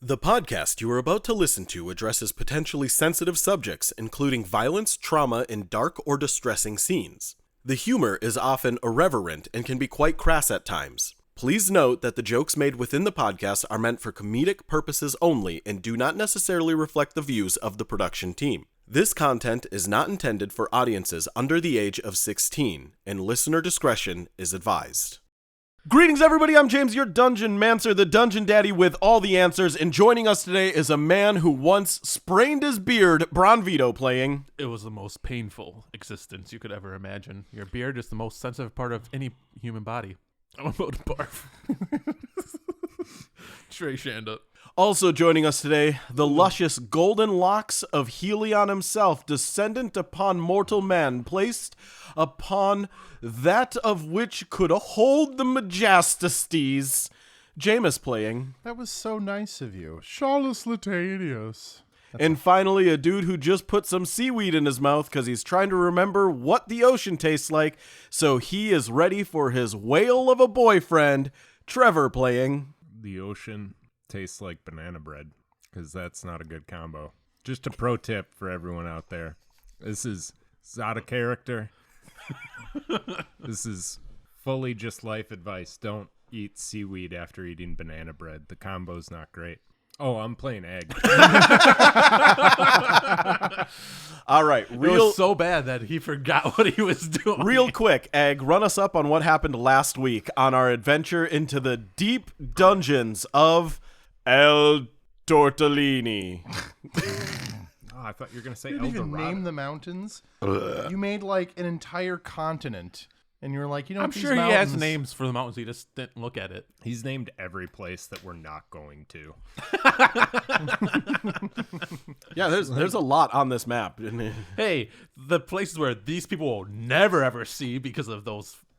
The podcast you are about to listen to addresses potentially sensitive subjects, including violence, trauma, and dark or distressing scenes. The humor is often irreverent and can be quite crass at times. Please note that the jokes made within the podcast are meant for comedic purposes only and do not necessarily reflect the views of the production team. This content is not intended for audiences under the age of 16, and listener discretion is advised. Greetings, everybody. I'm James, your Dungeon Mancer, the Dungeon Daddy with all the answers, and joining us today is a man who once sprained his beard, Bronvito playing. It was the most painful existence you could ever imagine. Your beard is the most sensitive part of any human body. I'm about to barf. Trey Shanda. Also joining us today, the luscious golden locks of Helion himself, descendant upon mortal man, placed upon that of which could hold the majesties. Jameis playing. That was so nice of you. Charles Latanius. And finally, a dude who just put some seaweed in his mouth because he's trying to remember what the ocean tastes like, so he is ready for his whale of a boyfriend, Trevor playing. The ocean tastes like banana bread, because that's not a good combo. Just a pro tip for everyone out there. This is out of character. This is fully just life advice. Don't eat seaweed after eating banana bread. The combo's not great. Oh, I'm playing egg. All right. It was so bad that he forgot what he was doing. Real quick, Egg, run us up on what happened last week on our adventure into the deep dungeons of El Tortellini. Oh, I thought you were going to say You El didn't even Dorado. name the mountains. You made like an entire continent. And you were like, you know, I'm these sure he mountains, has names for the mountains. He just didn't look at it. He's named every place that we're not going to. Yeah, there's a lot on this map. Hey, the places where these people will never ever see because of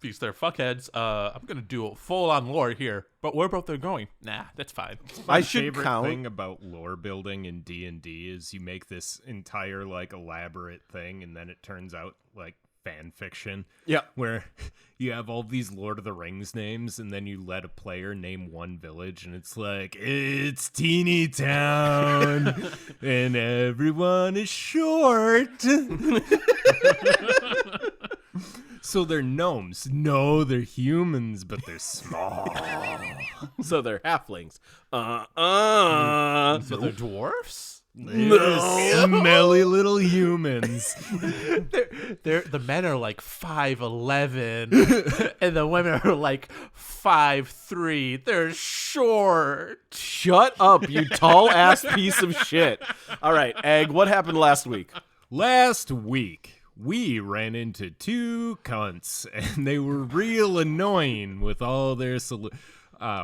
these their fuckheads. I'm gonna do a full on lore here, but where about they're going? Nah, that's fine. I My should favorite count. thing about lore building in D&D is you make this entire like elaborate thing, and then it turns out like fan fiction. Yeah. Where you have all these Lord of the Rings names, and then you let a player name one village, and it's like, it's Teeny Town, and everyone is short. So they're gnomes. No, they're humans, but they're small. So they're halflings. So they're dwarfs. They're smelly little humans. The men are like 5'11", and the women are like 5'3". They're short. Shut up, you tall ass piece of shit. All right, Egg, what happened last week? Last week, we ran into two cunts, and they were real annoying with all their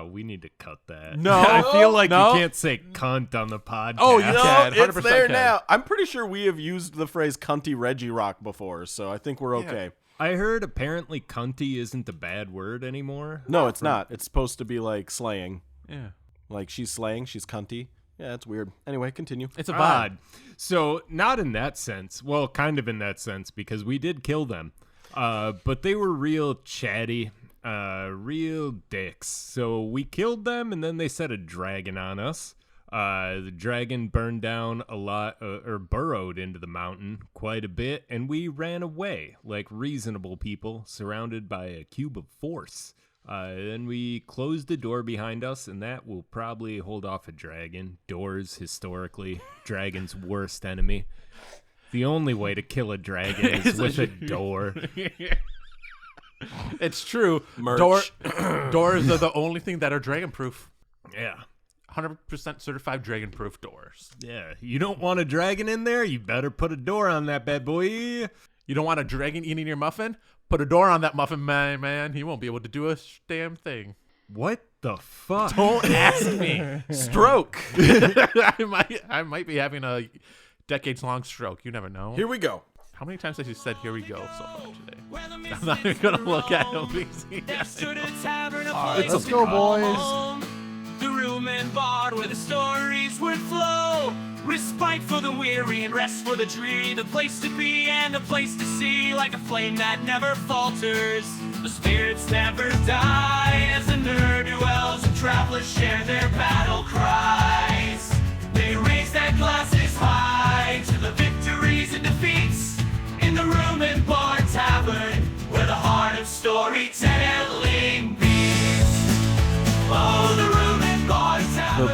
we need to cut that. No. I feel like No. you can't say cunt on the podcast. Oh, you No, can. it's 100% there can. now. I'm pretty sure we have used the phrase cunty Reggie Rock before, so I think we're okay. I heard apparently cunty isn't a bad word anymore. No, it's not. It's supposed to be like slaying. Yeah, Like she's slaying, she's cunty. Yeah, it's weird. Anyway, continue. it's a vibe. Odd. So not in that sense. Well, kind of in that sense, because we did kill them. But they were real chatty, real dicks. So we killed them, and then they set a dragon on us. The dragon burned down a lot, or burrowed into the mountain quite a bit, and we ran away like reasonable people surrounded by a cube of force. Then we closed the door behind us, and that will probably hold off a dragon. Doors, historically, dragon's worst enemy. The only way to kill a dragon is with a door. It's true. Merch. Doors are the only thing that are dragon proof. Yeah. 100% certified dragon proof doors. Yeah. You don't want a dragon in there? You better put a door on that bad boy. You don't want a dragon eating your muffin? Put a door on that muffin, man. He won't be able to do a damn thing. What the fuck? Don't ask me. Stroke. I might be having a decades-long stroke. You never know. Here we go. How many times has he said "here we go" so far today? I'm not even gonna look at him. Let's go, boys. The room and bar where the stories would flow. Respite for the weary and rest for the dreary. The place to be and a place to see, like a flame that never falters. The spirits never die as the nerd dwells and travelers share their battle cry.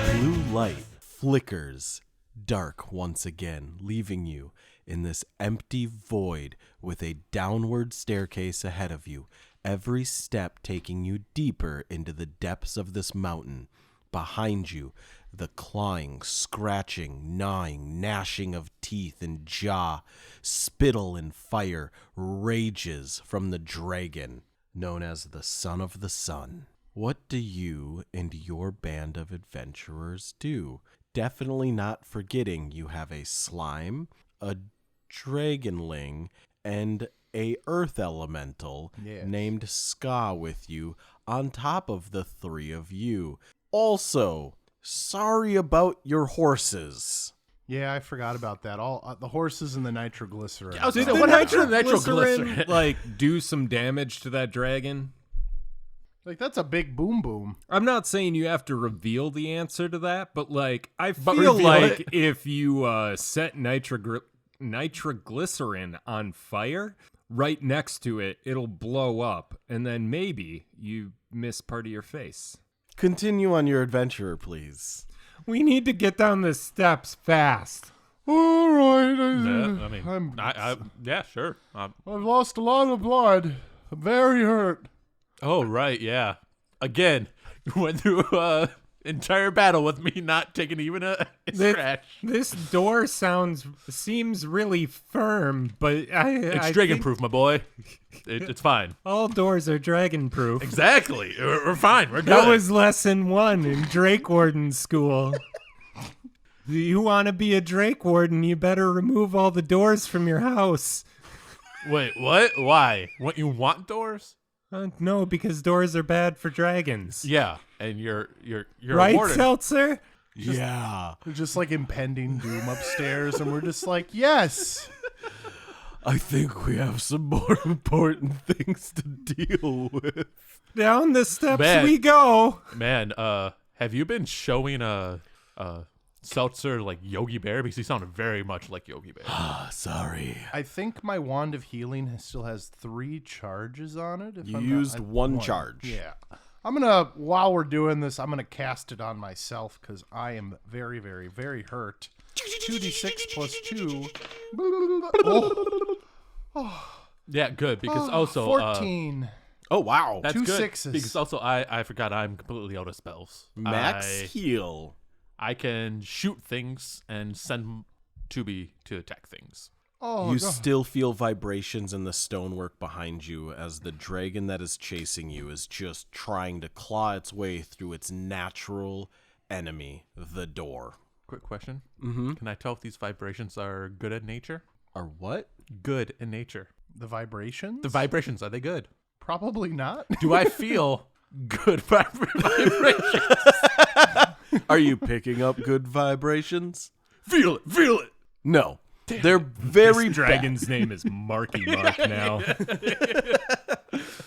Blue light flickers dark once again, leaving you in this empty void with a downward staircase ahead of you, every step taking you deeper into the depths of this mountain. Behind you, the clawing, scratching, gnawing, gnashing of teeth and jaw, spittle and fire rages from the dragon, known as the Son of the Sun. What do you and your band of adventurers do? Definitely not forgetting you have a slime, a dragonling, and a earth elemental named Ska with you on top of the three of you. Also, sorry about your horses. Yeah, I forgot about that. All the horses and the nitroglycerin. I was gonna say, what happened to the nitroglycerin? Like, do some damage to that dragon? Like, that's a big boom boom. I'm not saying you have to reveal the answer to that, but like, I feel reveal like it. if you set nitroglycerin on fire, right next to it, it'll blow up, and then maybe you miss part of your face. Continue on your adventure, please. We need to get down the steps fast. All right. Yeah, I mean, yeah, sure. I've lost a lot of blood. I'm very hurt. Oh, right, yeah. Again, went through entire battle with me not taking even a scratch. This door seems really firm, but It's dragon-proof, my boy. It's fine. all doors are dragon-proof. Exactly. We're fine. We're good. That was lesson 1 in Drake Warden school. Do you want to be a Drake Warden, you better remove all the doors from your house. Wait, what? Why? What, you want doors? No, because doors are bad for dragons. Yeah, and you're Right, a warden. Seltzer? Yeah. There's just like impending doom upstairs, and we're just like, yes. I think we have some more important things to deal with. Down the steps Man. we go. Man, have you been showing Seltzer like Yogi Bear? Because he sounded very much like Yogi Bear. Sorry. I think my wand of healing still has 3 charges on it. You used one charge. Yeah. While we're doing this, I'm going to cast it on myself because I am very, very, very hurt. 2d6 plus 2. Yeah, good. Because also 14. Oh, wow. that's 2 good. 6s. Because also I forgot I'm completely out of spells. Max heal. I can shoot things and send to attack things. Oh, You God. still feel vibrations in the stonework behind you as the dragon that is chasing you is just trying to claw its way through its natural enemy, the door. Quick question. Mm-hmm. Can I tell if these vibrations are good in nature? Or what? Good in nature. The vibrations? The vibrations, are they good? Probably not. Do I feel good vibrations? Are you picking up good vibrations? Feel it. No. They're very This dragon's name is Marky Mark now.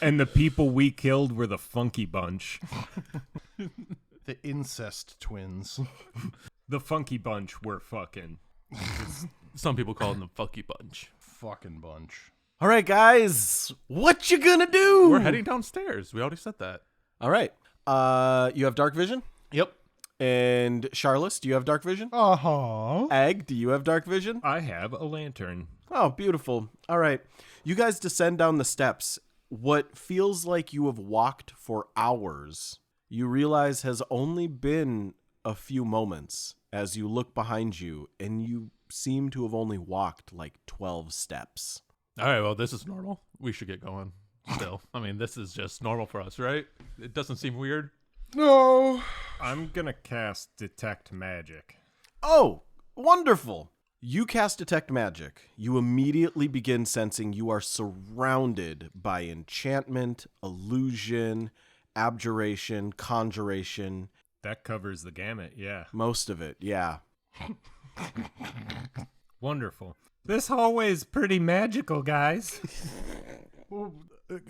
And the people we killed were the Funky Bunch. The incest twins. The Funky Bunch were fucking. Some people call them the Funky Bunch. Fucking bunch. All right, guys. What you gonna do? We're heading downstairs. We already said that. All right. You have dark vision? Yep. And Charlotte, do you have dark vision? Uh-huh. Egg, do you have dark vision? I have a lantern. Oh, beautiful. All right. You guys descend down the steps. What feels like you have walked for hours, you realize has only been a few moments as you look behind you, and you seem to have only walked like 12 steps. All right, well, this is normal. We should get going still. I mean, this is just normal for us, right? It doesn't seem weird. No. I'm gonna cast Detect Magic. Oh, wonderful. You cast Detect Magic. You immediately begin sensing you are surrounded by enchantment, illusion, abjuration, conjuration. That covers the gamut, yeah. Most of it, yeah. Wonderful. This hallway is pretty magical, guys. A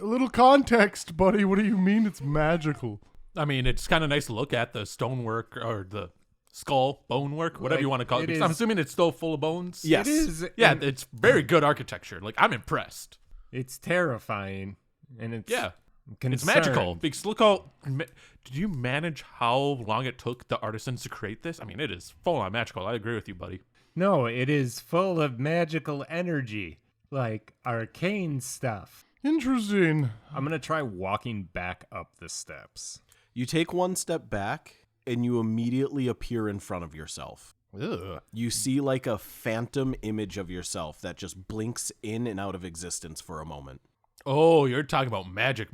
little context, buddy. What do you mean it's magical? I mean, it's kind of nice to look at the stonework or the skull, bonework, whatever Like, you want to call it. it Because I'm is- assuming it's still full of bones. Yes. It is. Yeah, it's very good architecture. Like, I'm impressed. It's terrifying. And it's Yeah. It's magical. Because look how... Did you manage how long it took the artisans to create this? I mean, it is full-on magical. I agree with you, buddy. No, it is full of magical energy, like arcane stuff. Interesting. I'm going to try walking back up the steps. You take one step back, and you immediately appear in front of yourself. Ugh. You see like a phantom image of yourself that just blinks in and out of existence for a moment. Oh, you're talking about magic.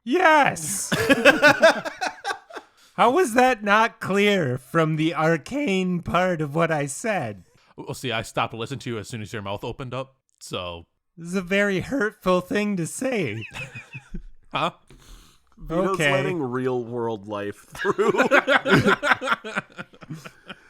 Yes! How was that not clear from the arcane part of what I said? Well, see, I stopped listening to you as soon as your mouth opened up, so... This is a very hurtful thing to say. Huh? Vito's letting real world life through.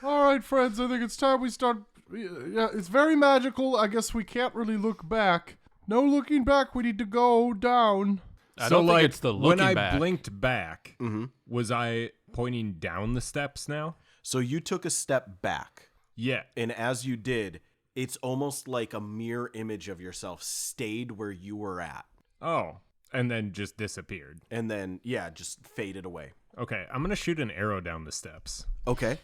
All right, friends, I think it's time we start. Yeah, it's very magical. I guess we can't really look back. No looking back. We need to go down. I don't think it's the looking when I back. blinked back, was I pointing down the steps now? So you took a step back. Yeah. And as you did, it's almost like a mirror image of yourself stayed where you were at. Oh, and then just disappeared. And then, yeah, just faded away. Okay, I'm going to shoot an arrow down the steps. Okay.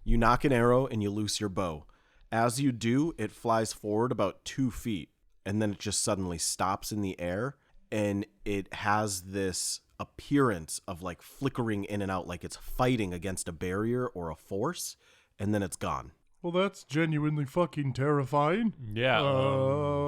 You knock an arrow and you loose your bow. As you do, it flies forward about 2 feet. And then it just suddenly stops in the air. And it has this appearance of like flickering in and out like it's fighting against a barrier or a force. And then it's gone. Well, that's genuinely fucking terrifying. Yeah.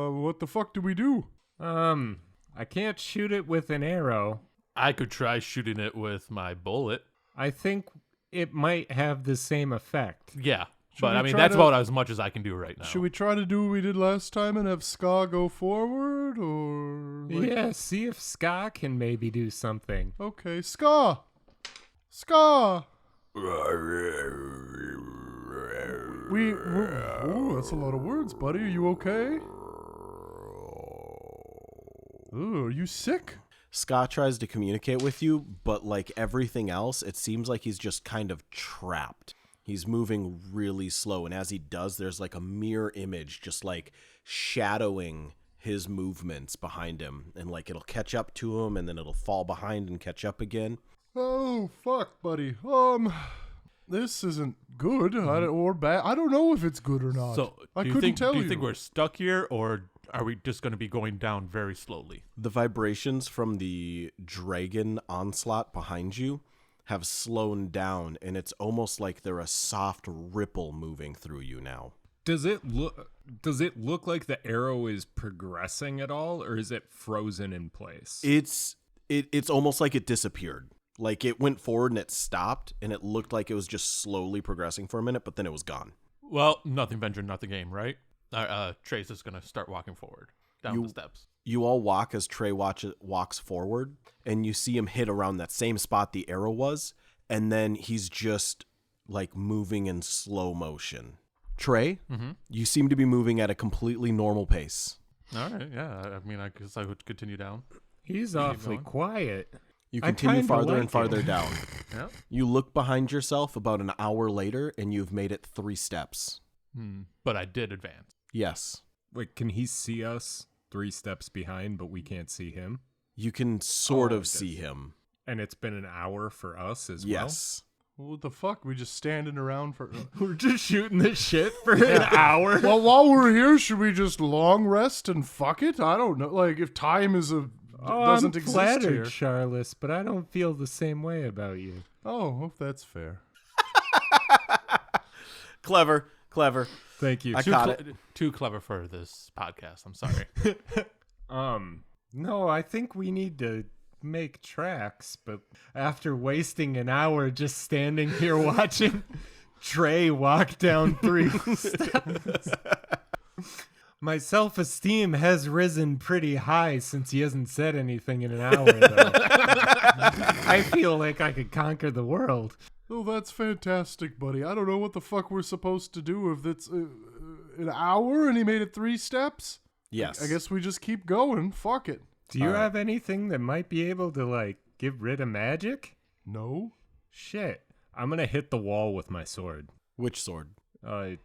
What the fuck do we do? I can't shoot it with an arrow. I could try shooting it with my bullet. I think it might have the same effect. Yeah. But we I mean, try that's to- about as much as I can do right now. Should we try to do what we did last time and have Ska go forward, or Yeah, see if Ska can maybe do something. Okay, Ska. Oh, that's a lot of words, buddy. Are you okay? Ooh, are you sick? Scott tries to communicate with you, but like everything else, it seems like he's just kind of trapped. He's moving really slow, and as he does, there's like a mirror image just like shadowing his movements behind him, and like it'll catch up to him, and then it'll fall behind and catch up again. Oh, fuck, buddy. This isn't good or bad. I don't know if it's good or not. So, I do couldn't tell you think we're stuck here, or are we just going to be going down very slowly? The vibrations from the dragon onslaught behind you have slowed down, and it's almost like they're a soft ripple moving through you now. Does it look like the arrow is progressing at all, or is it frozen in place? It's almost like it disappeared. Like it went forward and it stopped, and it looked like it was just slowly progressing for a minute, but then it was gone. Well, nothing ventured, nothing gained, right? Trace is going to start walking forward down the steps. You all walk as Trey walks forward, and you see him hit around that same spot the arrow was, and then he's just like moving in slow motion. Trey, you seem to be moving at a completely normal pace. All right, yeah. I mean, I guess I would continue down. He's awfully quiet. You I continue kinda farther like and farther it. down. Yeah. You look behind yourself about an hour later, and you've made it 3 steps. But I did advance. Yes. Wait, can he see us 3 steps behind, but we can't see him? You can sort Oh, of it see does. him. And it's been an hour for us as Yes. What the fuck? We just standing around for... well? We're just shooting this shit for an hour. Well, while we're here, should we just long rest and fuck it? I don't know. Like, if time is doesn't I'm exist flattered, here. Charles, but I don't feel the same way about you. Oh, that's fair. Clever. Thank you. I caught it. Too clever for this podcast. I'm sorry. No, I think we need to make tracks, but after wasting an hour just standing here watching Trey walk down 3 steps, my self-esteem has risen pretty high since he hasn't said anything in an hour, though. I feel like I could conquer the world. Oh, that's fantastic, buddy. I don't know what the fuck we're supposed to do if it's an hour and he made it 3 steps. Yes. I guess we just keep going. Fuck it. Do you have anything that might be able to, like, get rid of magic? No. Shit. I'm gonna hit the wall with my sword. Which sword? My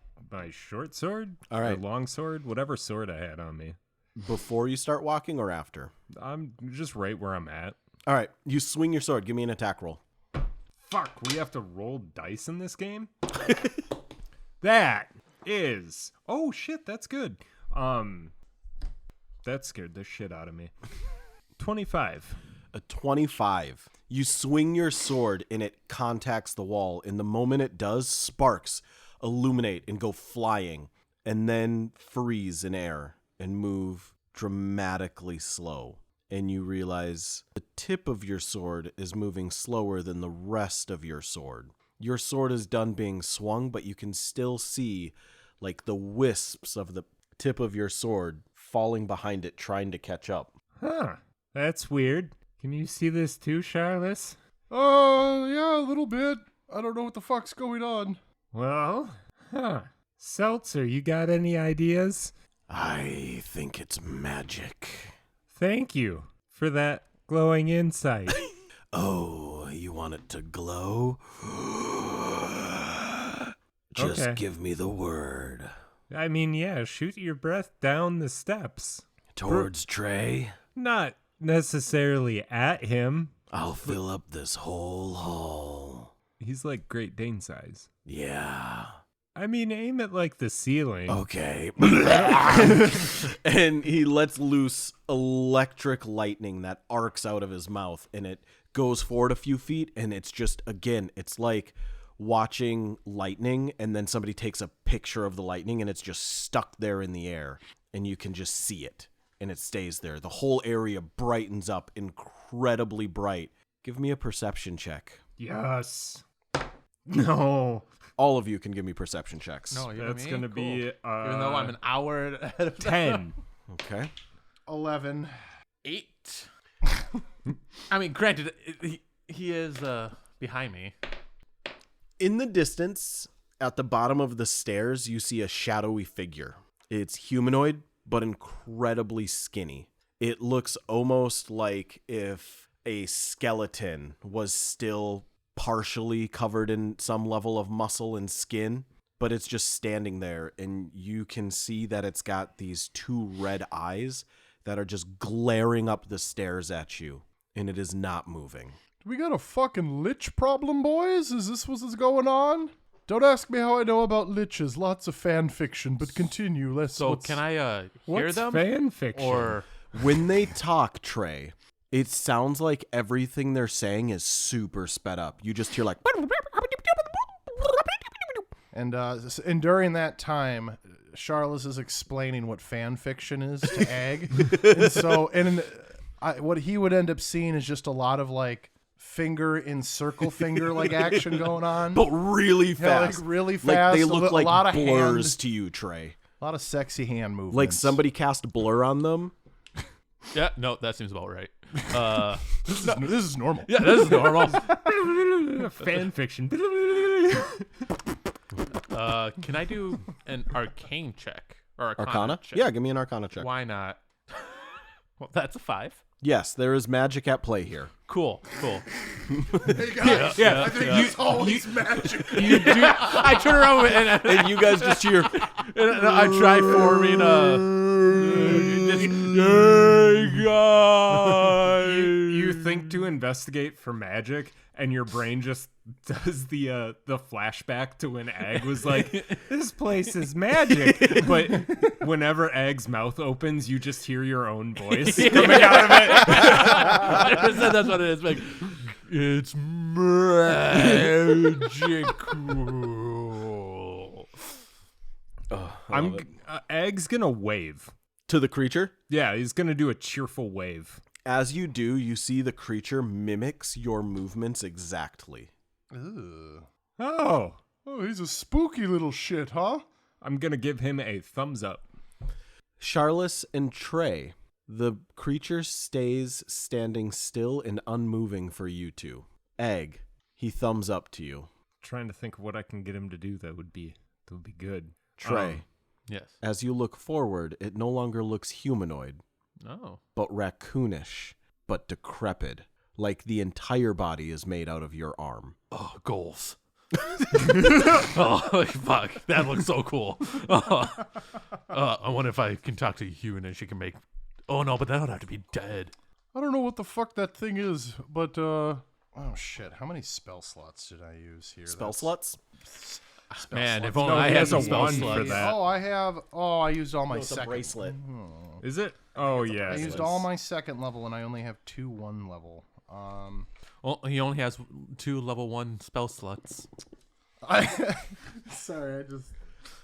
short sword? All right. Or long sword? Whatever sword I had on me. Before you start walking or after? I'm just right where I'm at. All right, you swing your sword. Give me an attack roll. Fuck, we have to roll dice in this game? That is... Oh, shit, that's good. That scared the shit out of me. 25. A 25. You swing your sword and it contacts the wall. And the moment it does, sparks illuminate and go flying and then freeze in air and move dramatically slow. And you realize the tip of your sword is moving slower than the rest of your sword. Your sword is done being swung, but you can still see like the wisps of the tip of your sword falling behind it, trying to catch up. Huh. That's weird. Can you see this too, Charles? Yeah, a little bit. I don't know what the fuck's going on. Well, Seltzer, you got any ideas? I think it's magic. Thank you for that glowing insight. Oh, you want it to glow? Just Okay. give me the word. I mean, yeah, shoot your breath down the steps. Towards Trey, Not necessarily at him. I'll fill up this whole hall. He's like Great Dane size. Yeah. I mean, aim at like the ceiling. Okay. And he lets loose electric lightning that arcs out of his mouth, and it goes forward a few feet, and it's just, again, it's like watching lightning, and then somebody takes a picture of the lightning, and it's just stuck there in the air, and you can just see it, and it stays there. The whole area brightens up incredibly bright. Give me a perception check. Yes. No. All of you can give me perception checks. No, you That's me? going to Cool. be Even though I'm an hour ahead of 10. Okay. 11. 8. I mean, granted, he is behind me. In the distance, at the bottom of the stairs, you see a shadowy figure. It's humanoid, but incredibly skinny. It looks almost like if a skeleton was still partially covered in some level of muscle and skin, but it's just standing there, and you can see that it's got these two red eyes that are just glaring up the stairs at you, and it is not moving. Do we got a fucking lich problem, boys? Is this what's going on? Don't ask me how I know about liches. Lots of fan fiction, but continue. So can I hear What's them? fan fiction? Or When they talk, Trey, it sounds like everything they're saying is super sped up. You just hear like... And during that time, Charles is explaining what fan fiction is to Ag. What he would end up seeing is just a lot of like finger in circle finger like action going on. But really Yeah, fast. like really Like fast. they a look lot like of blurs hand, to you, Trey. a lot of sexy hand movements. Like somebody cast blur on them. yeah, no, that seems about right. This is normal. Yeah, this is normal. fan fiction. Can I do an arcane check or Arcana? check? Yeah, give me an Arcana check. Why not? Well, that's a 5. Yes, there is magic at play here. Cool. Hey guys, Yeah, I think yeah. it's always magic. I turn around and And you guys just hear... I try forming hey guys. You think to investigate for magic, and your brain just does the flashback to when Ag was like, "This place is magic," but whenever Ag's mouth opens, you just hear your own voice coming out of it. 100% that's what it is. Like, it's magical. Ag's gonna wave. To the creature. Yeah, he's gonna do a cheerful wave. As you do, you see the creature mimics your movements exactly. Oh, He's a spooky little shit, huh? I'm gonna give him a thumbs up. Charles and Trey, the creature stays standing still and unmoving for you two. Egg, he thumbs up to you. Trying to think of what I can get him to do that would be good. Trey, Yes. as you look forward, it no longer looks humanoid, Oh. but raccoonish, but decrepit, like the entire body is made out of your arm. Oh, goals. Oh, fuck. That looks so cool. I wonder if I can talk to a human and she can make... Oh, no, but that would have to be dead. I don't know what the fuck that thing is, but oh shit! How many spell slots did I use here? Spell slots? Man, if slots. only No, I he had has some a spell wand slots. for that. Oh, I have. Oh, I used all my It's a second. bracelet. Is it? Oh, yeah. I it used is. all my second level, and I only have 2 1 level. Well, he only has 2 level 1 spell slots. Sorry, I just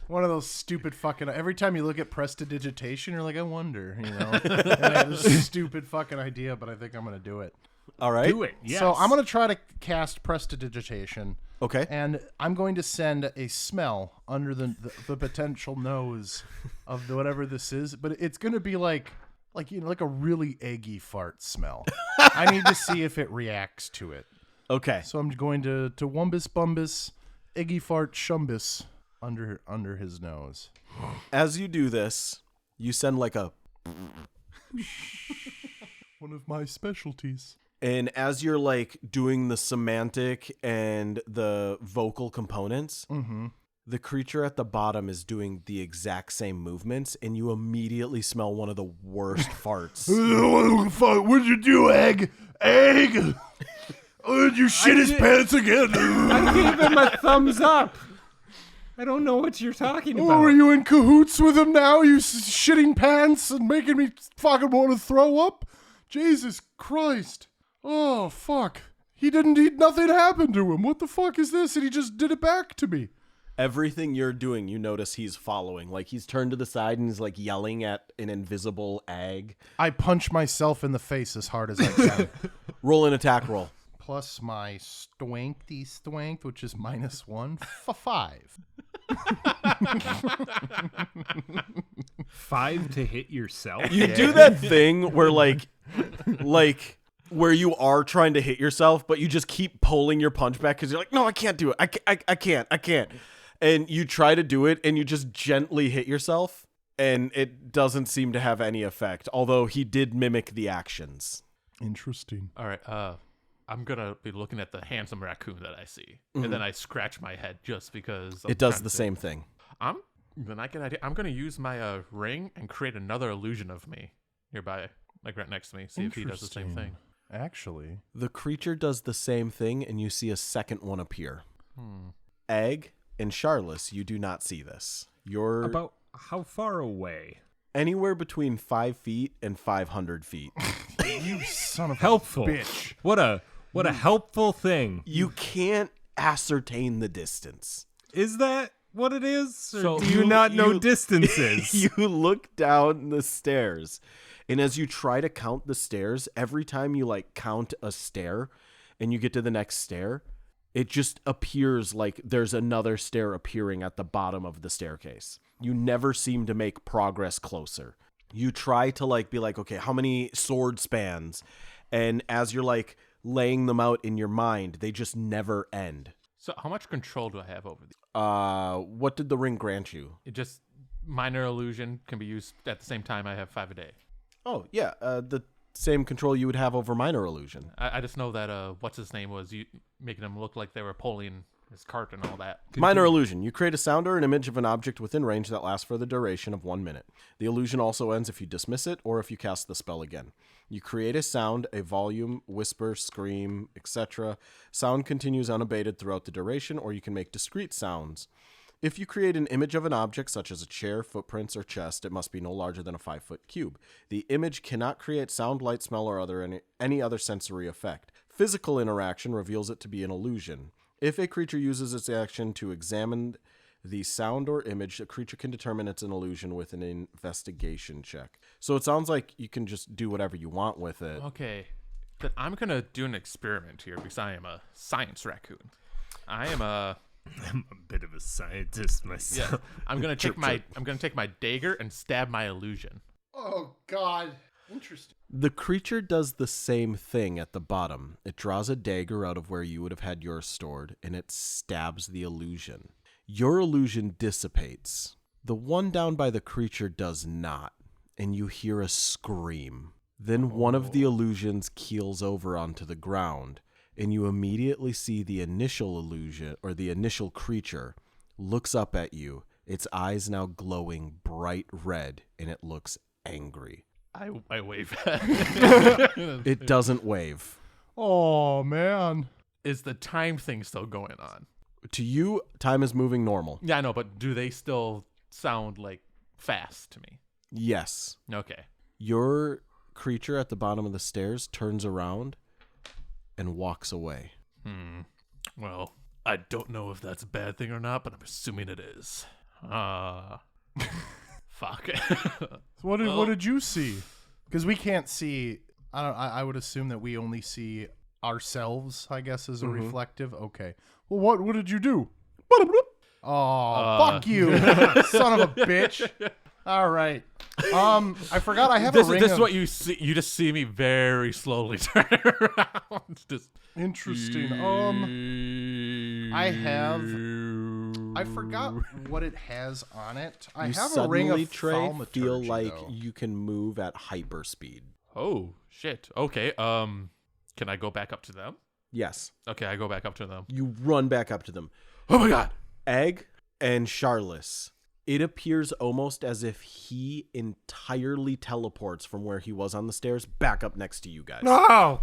one of those stupid fucking. Every time you look at prestidigitation, you're like, I wonder, you know. And I have this stupid fucking idea, but I think I'm gonna do it. All right. Do it. Yes. So I'm gonna try to cast prestidigitation. Okay. And I'm going to send a smell under the potential nose of whatever this is, but it's going to be like a really eggy fart smell. I need to see if it reacts to it. Okay. So I'm going to Wumbus Bumbus, eggy fart Shumbus under his nose. As you do this, you send like a... One of my specialties. And as you're like doing the semantic and the vocal components, the creature at the bottom is doing the exact same movements, and you immediately smell one of the worst farts. What'd you do, egg? Egg! Did you shit his pants again? I gave him a thumbs up. I don't know what you're talking about. Oh, are you in cahoots with him now? You shitting pants and making me fucking want to throw up? Jesus Christ. Oh, fuck. Nothing happened to him. What the fuck is this? And he just did it back to me. Everything you're doing, you notice he's following. Like he's turned to the side and he's like yelling at an invisible egg. I punch myself in the face as hard as I can. Roll an attack roll. Plus my stwank, which is -1 for 5. 5 to hit yourself? You do that thing where like where you are trying to hit yourself, but you just keep pulling your punch back because you're like, no, I can't do it. I can't. And you try to do it and you just gently hit yourself and it doesn't seem to have any effect, although he did mimic the actions. Interesting. All right, I'm going to be looking at the handsome raccoon that I see. And then I scratch my head just because... It does the same thing. I'm going to use my ring and create another illusion of me nearby, like right next to me. See if he does the same thing. Actually, The creature does the same thing and you see a second one appear. Egg and Charles, you do not see this. You're About how far away? anywhere between 5 feet and 500 feet. you son of Helpful. a bitch. What a helpful thing. You can't ascertain the distance. Is that what it is? Or So do you not know distances? You look down the stairs, and as you try to count the stairs, every time you like count a stair and you get to the next stair, it just appears like there's another stair appearing at the bottom of the staircase. You never seem to make progress closer. You try to like be like, okay, how many sword spans? And as you're like laying them out in your mind, they just never end. So how much control do I have over these? What did the ring grant you? It just... Minor illusion can be used at the same time. I have 5 a day. Oh, yeah, the same control you would have over minor illusion. I just know that what's his name was making them look like they were pulling his cart and all that. Minor illusion. You create a sound or an image of an object within range that lasts for the duration of 1 minute. The illusion also ends if you dismiss it or if you cast the spell again. You create a sound, a volume, whisper, scream, etc. Sound continues unabated throughout the duration, or you can make discrete sounds. If you create an image of an object, such as a chair, footprints, or chest, it must be no larger than a 5-foot cube. The image cannot create sound, light, smell, or any other sensory effect. Physical interaction reveals it to be an illusion. If a creature uses its action to examine the sound or image, a creature can determine it's an illusion with an investigation check. So it sounds like you can just do whatever you want with it. Okay, then I'm gonna do an experiment here because I am a science raccoon. I'm a bit of a scientist myself. yeah. I'm gonna take my dagger and stab my illusion. Oh, God. Interesting. The creature does the same thing at the bottom. It draws a dagger out of where you would have had yours stored, and it stabs the illusion. Your illusion dissipates. The one down by the creature does not, and you hear a scream. Then one of the illusions keels over onto the ground, and you immediately see the initial illusion or the initial creature looks up at you. Its eyes now glowing bright red, and it looks angry. I wave. It doesn't wave. Oh, man. Is the time thing still going on? To you, time is moving normal. Yeah, I know, but do they still sound like fast to me? Yes. Okay. Your creature at the bottom of the stairs turns around and walks away. Well, I don't know if that's a bad thing or not, but I'm assuming it is. Fuck. What did you see? Because we can't see. I would assume that we only see ourselves, I guess, as a reflective. Okay. Well, what did you do? Oh, fuck you, son of a bitch. All right. I forgot I have This a ring. is what you see. You just see me very slowly turn around. Just Interesting. I forgot what it has on it. I You have a suddenly, ring of Trey, thaumaturgy, feel like though. you can move at hyperspeed. Oh shit. Okay. Can I go back up to them? Yes. Okay, I go back up to them. You run back up to them. Oh my god. Egg and Charles. It appears almost as if he entirely teleports from where he was on the stairs back up next to you guys. No.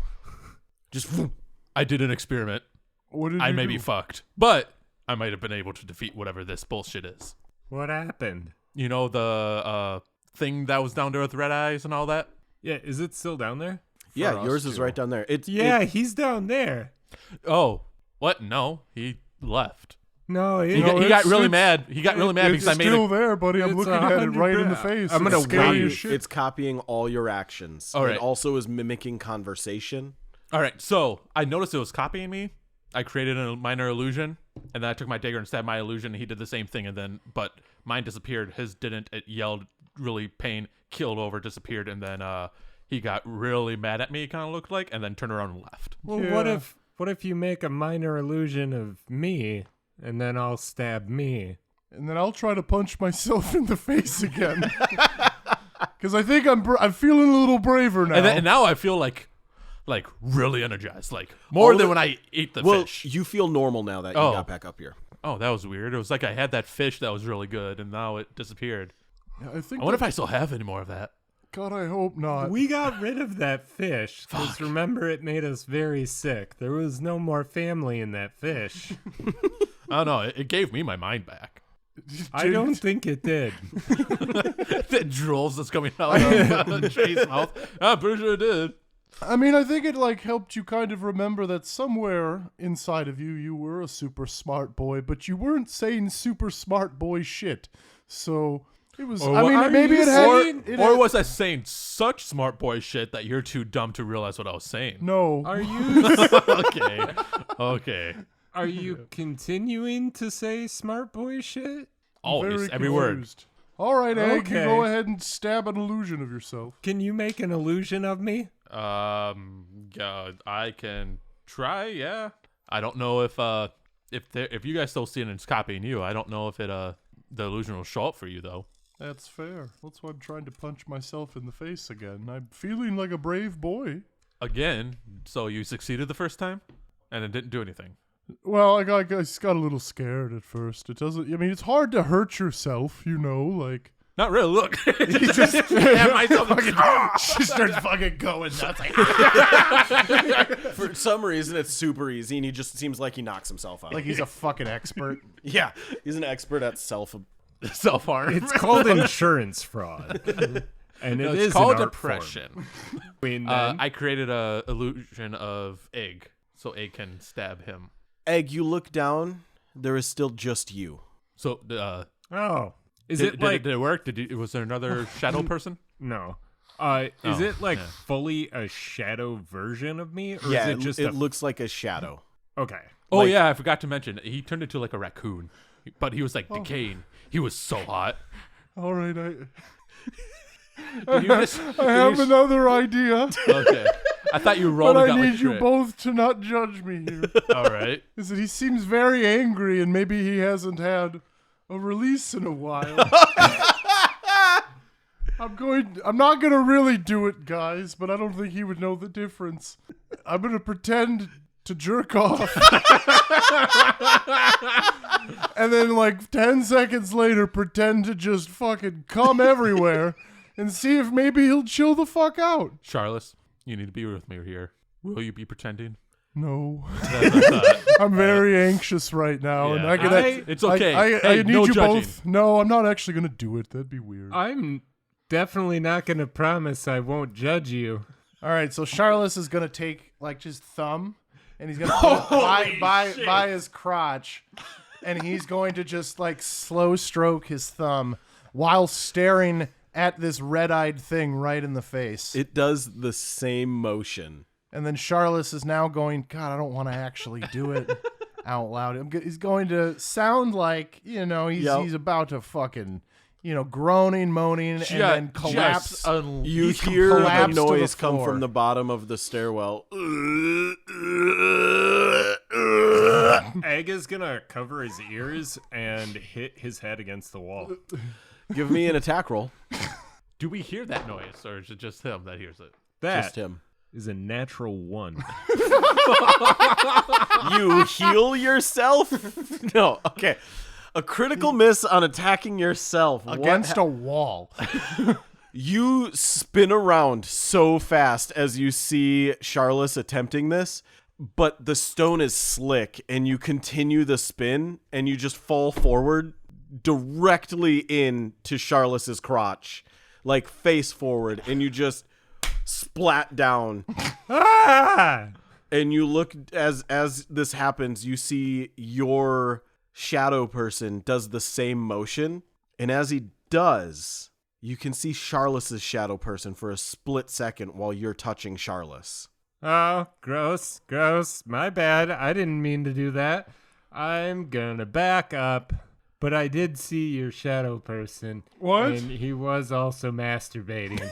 Just vroom. I did an experiment. What did I you may do? be fucked, but I might have been able to defeat whatever this bullshit is. What happened? You know the thing that was down there with red eyes and all that? Yeah, is it still down there? Yeah, us, yours is too. right down there. He's down there. Oh, what? No, he left. No, He got really mad. He got really mad It's because I made still it. there, buddy. I'm It's looking at it right in the 100%. face. I'm It's gonna scary wait. as shit. It's copying all your actions. All right. It also is mimicking conversation. All right, so I noticed it was copying me. I created a minor illusion, and then I took my dagger and stabbed my illusion. And he did the same thing, and then but mine disappeared. His didn't. It yelled really pain, killed over, disappeared, and then he got really mad at me. Kind of looked like, and then turned around and left. Well, Yeah. what if you make a minor illusion of me, and then I'll stab me? And then I'll try to punch myself in the face again. Because I think I'm feeling a little braver now. And now I feel like really energized, like more All than the- when I ate the Well, fish. you feel normal now that you Oh. got back up here. Oh, that was weird. It was like I had that fish that was really good, and now it disappeared. I think. I wonder if I still have any more of that. God, I hope not. We got rid of that fish. Because remember, it made us very sick. There was no more family in that fish. Oh no, it gave me my mind back. I don't think it did. The drools that's coming out of Trey's mouth. I'm pretty sure it did. I mean, I think it helped you kind of remember that somewhere inside of you were a super smart boy, but you weren't saying super smart boy shit. So it was. Or I what- mean, are maybe you it had. saying- it Or had- was I saying such smart boy shit that you're too dumb to realize what I was saying? No. Are you Okay. are you continuing to say smart boy shit? Always, Very every word. confused. All right, Egg, you Okay. go ahead and stab an illusion of yourself. Can you make an illusion of me? Yeah, I can try. Yeah, I don't know if you guys still see it and it's copying you. I don't know if the illusion will show up for you though. That's fair. That's why I'm trying to punch myself in the face again. I'm feeling like a brave boy. Again, so you succeeded the first time, and it didn't do anything. Well, I got a little scared at first. It doesn't. I mean, it's hard to hurt yourself, like. Not really. Look, myself. She starts fucking going nuts. For some reason, it's super easy, and he just seems like he knocks himself out. Like he's a fucking expert. Yeah, he's an expert at self Self-harm. It's called insurance fraud. And it is It's called an art depression. form. And then- I created a illusion of Egg, so Egg can stab him. Egg, you look down, there is still just you. So, oh, is did, it like did it work? Was there another shadow person? no? Is Oh, it like yeah. fully a shadow version of me, or Yeah, is it just it looks like a shadow. okay? Oh Like- yeah, I forgot to mention he turned into like a raccoon, but he was like decaying. He was so hot. All right, Did you just, I have another idea, okay. I thought you rolled. but and I got need like you crit. both to not judge me here. All right. Is that he seems very angry, and maybe he hasn't had a release in a while. I'm not gonna really do it, guys, but I don't think he would know the difference. I'm gonna pretend to jerk off. And then like 10 seconds later pretend to just fucking come everywhere and see if maybe he'll chill the fuck out. Charles, you need to be with me here. Will you be pretending? No. That's what I thought. I'm very anxious right now, and Yeah. I can. It's okay. I Hey, need no you judging. both. No, I'm not actually gonna do it. That'd be weird. I'm definitely not going to promise I won't judge you. All right, so Charles is gonna take like just thumb, and he's gonna put it by his crotch, and he's going to just like slow stroke his thumb while staring at this red-eyed thing right in the face. It does the same motion. And then Charles is now going, God, I don't want to actually do it out loud. He's going to sound like, you know, he's about to fucking, you know, groaning, moaning, and then collapse. You He's hear the collapsed to the noise come floor. from the bottom of the stairwell. Egg is going to cover his ears and hit his head against the wall. Give me an attack roll. Do we hear that noise, or is it just him that hears it? That Just him. is a natural 1. You heal yourself? No. Okay. A critical miss on attacking yourself. Against a wall. You spin around so fast as you see Charles attempting this, but the stone is slick, and you continue the spin, and you just fall forward directly into Charles's crotch, like face forward, and you just splat down. Ah! And you look as this happens, you see your shadow person does the same motion, and as he does, you can see Charles's shadow person for a split second while you're touching Charles. Oh, gross, gross. My bad. I didn't mean to do that. I'm gonna back up. But I did see your shadow person. What? And he was also masturbating.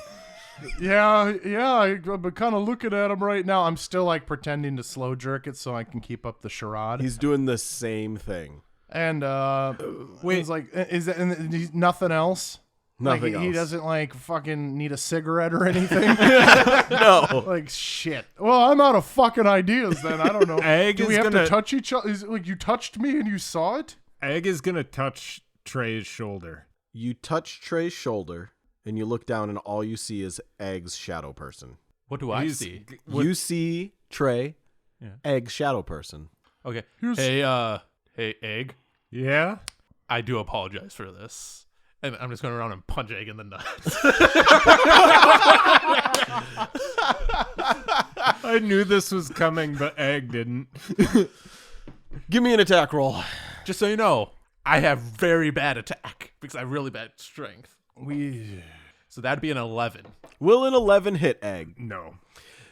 Yeah, I'm kind of looking at him right now. I'm still like pretending to slow jerk it so I can keep up the charade. He's doing the same thing. And wait, it's like, is that and he's nothing else? Nothing He else. doesn't like fucking need a cigarette or anything. No. Like shit. Well, I'm out of fucking ideas then. I don't know. Egg Do we is have gonna- to touch each other? Is it like you touched me and you saw it? Egg is gonna touch Trey's shoulder. You touch Trey's shoulder, and you look down, and all you see is Egg's shadow person. What do I He's- see? You see Trey, Yeah. Egg's shadow person. Okay. Here's- Hey, Egg. Yeah? I do apologize for this. And I'm just going around and punch Egg in the nuts. I knew this was coming, but Egg didn't. Give me an attack roll. Just so you know, I have very bad attack because I have really bad strength. So that'd be an 11. Will an 11 hit Egg? No.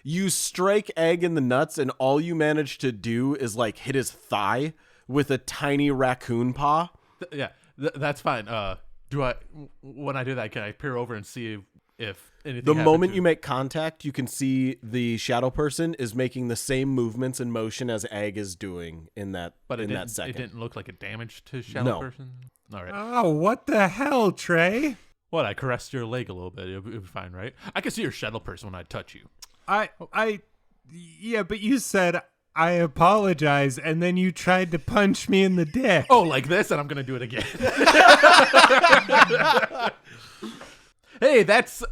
You strike Egg in the nuts, and all you manage to do is like hit his thigh with a tiny raccoon paw. That's fine. When I do that, can I peer over and see if anything The happened moment to- you make contact, you can see the shadow person is making the same movements and motion as Egg is doing in that But in it that second. didn't look like a damage to shadow No. person? All right. Oh, what the hell, Trey? What, I caressed your leg a little bit. It'll be fine, right? I can see your shadow person when I touch you. Yeah, but you said I apologize, and then you tried to punch me in the dick. Oh, like this, and I'm going to do it again. Hey, that's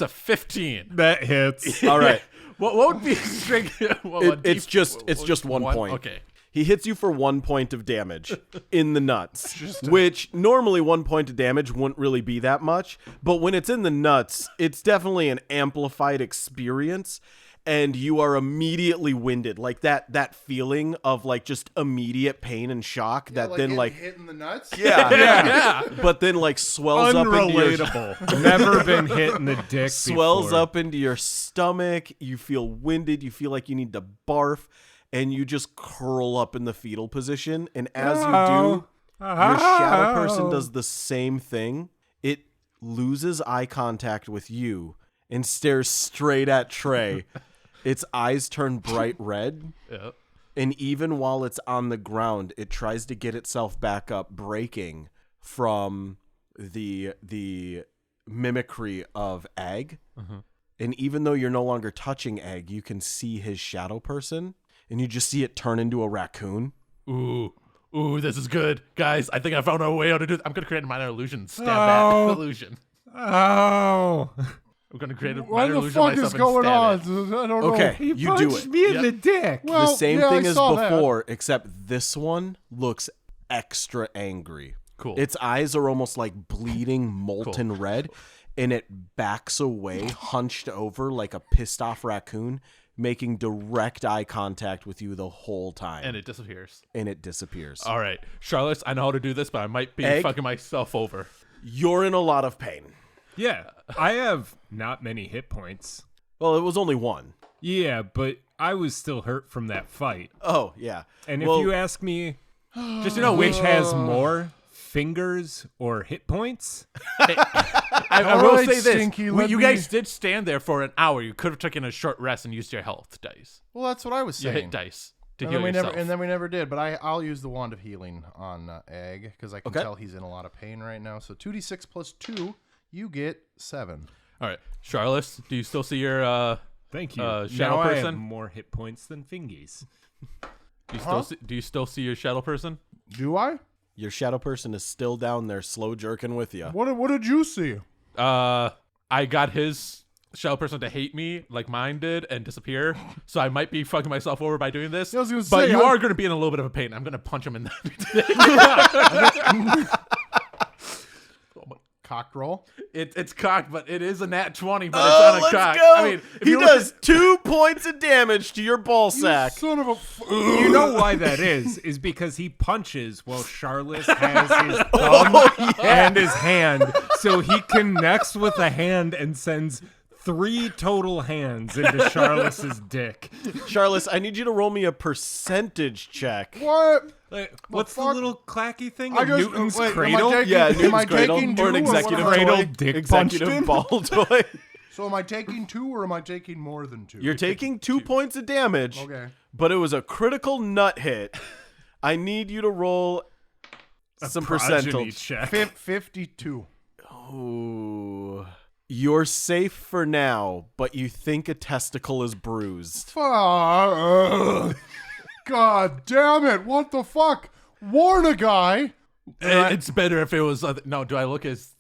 a 15. That hits. All right. What would be strength? It's just 1 point. Okay. He hits you for 1 point of damage in the nuts, which normally 1 point of damage wouldn't really be that much. But when it's in the nuts, it's definitely an amplified experience. And you are immediately winded, like that feeling of like just immediate pain and shock that then like hitting the nuts. Yeah. but then like swells up into your Unrelatable. Never been hit in the dick swells before. up into your stomach. You feel winded. You feel like you need to barf, and you just curl up in the fetal position. And as you do, your shadow person does the same thing. It loses eye contact with you and stares straight at Trey. Its eyes turn bright red. Yep. And even while it's on the ground, it tries to get itself back up, breaking from the mimicry of Egg. And even though you're no longer touching Egg, you can see his shadow person. and you just see it turn into a raccoon. Ooh, this is good. Guys, I think I found a way how to do this. I'm going to create a minor illusion and stab that illusion. Oh. I'm going to create a What minor the illusion fuck myself is and going stab on? it. I don't know. Okay, You you do punched it. me in the dick. Well, The same yeah, thing I as saw that. before, except this one looks extra angry. Cool. Its eyes are almost like bleeding molten red, and it backs away, hunched over like a pissed off raccoon, making direct eye contact with you the whole time. And it disappears. All right. Charlotte, I know how to do this, but I might be Egg? fucking myself over. You're in a lot of pain. Yeah, I have not many hit points. Well, it was only one. Yeah, but I was still hurt from that fight. Oh, yeah. And Well, if you ask me Just, you know, which has more, fingers or hit points, I All will right, say this. Stinky, let You me- guys did stand there for an hour. You could have taken a short rest and used your health dice. Well, that's what I was You saying. hit dice to And heal then, we yourself. never, we never did. But I'll use the wand of healing on Egg because I can Okay. tell he's in a lot of pain right now. So 2d6 plus 2, you get 7. All right. Charlotte, do you still see your thank you. shadow now I person? have more hit points than fingies. Do you still see your shadow person? Do I? your shadow person is still down there, slow jerking with you. What did you see? I got his shadow person to hate me like mine did and disappear. So I might be fucking myself over by doing this. I was gonna but say, you I'm- are going to be in a little bit of a pain. I'm going to punch him in the Cock roll. It's cocked, but it is a nat 20, but it's Oh, on a let's cock. go! I mean, if he you look does 2 points of damage to your ball sack. Son of a. You know why that is because he punches while Charles has his thumb and his hand. So he connects with a hand and sends 3 total hands into Charles's dick. Charles, I need you to roll me a percentage check. What? What's the fuck? little clacky thing? I A guess- Newton's wait, am I cradle? taking- Yeah, am Newton's I cradle taking or an two, executive what am I Cradle taking? dick executive punched him? ball toy. So am I taking 2 or am I taking more than 2? You're taking 2 points of damage. Okay. But it was a critical nut hit. I need you to roll some Progeny percentage. check. 52. Ooh. You're safe for now, but you think a testicle is bruised. God damn it! What the fuck? Warn a guy. it's better if it was. No, do I look as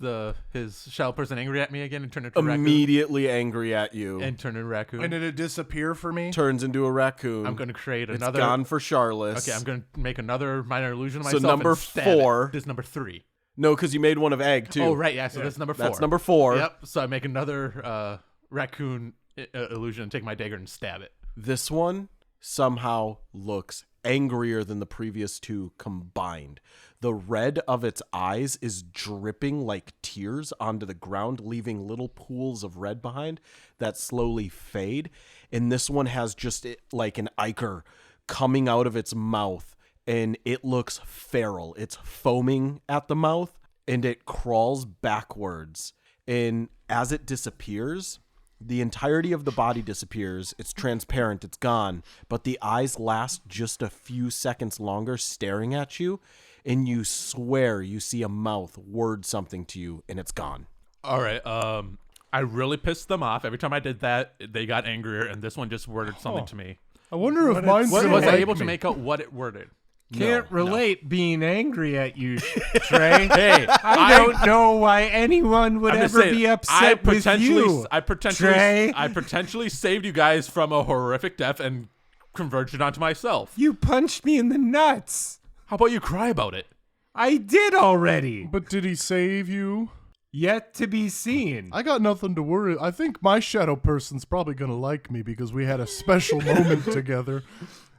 his shadow person angry at me again and turn into a raccoon? Immediately angry at you. And turn into a raccoon. And did it disappear for me? Turns into a raccoon. I'm going to create It's another. gone for Charlotte. Okay, I'm going to make another minor illusion of So myself. number and stab it. 4. This is number 3. No, because you made one of egg, too. Oh, right. Yeah, so this is number 4. That's number 4. Yep. So I make another raccoon illusion and take my dagger and stab it. This one somehow looks angrier than the previous 2 combined. The red of its eyes is dripping like tears onto the ground, leaving little pools of red behind that slowly fade. And this one has just like an ichor coming out of its mouth, and it looks feral. It's foaming at the mouth, and it crawls backwards. And as it disappears, the entirety of the body disappears. It's transparent. It's gone. But the eyes last just a few seconds longer staring at you, and you swear you see a mouth word something to you, and it's gone. All right. I really pissed them off. Every time I did that, they got angrier, and this one just worded something to me. I wonder if mine's Was gonna I like able to me. make out what it worded? Can't No. relate being angry at you, Trey. Hey, I don't know why anyone would I'm just ever saying, be upset with you. I Trey. potentially saved you guys from a horrific death and converged it onto myself. You punched me in the nuts. How about you cry about it? I did already. But did he save you? Yet to be seen. I got nothing to worry. I think my shadow person's probably gonna like me because we had a special moment together,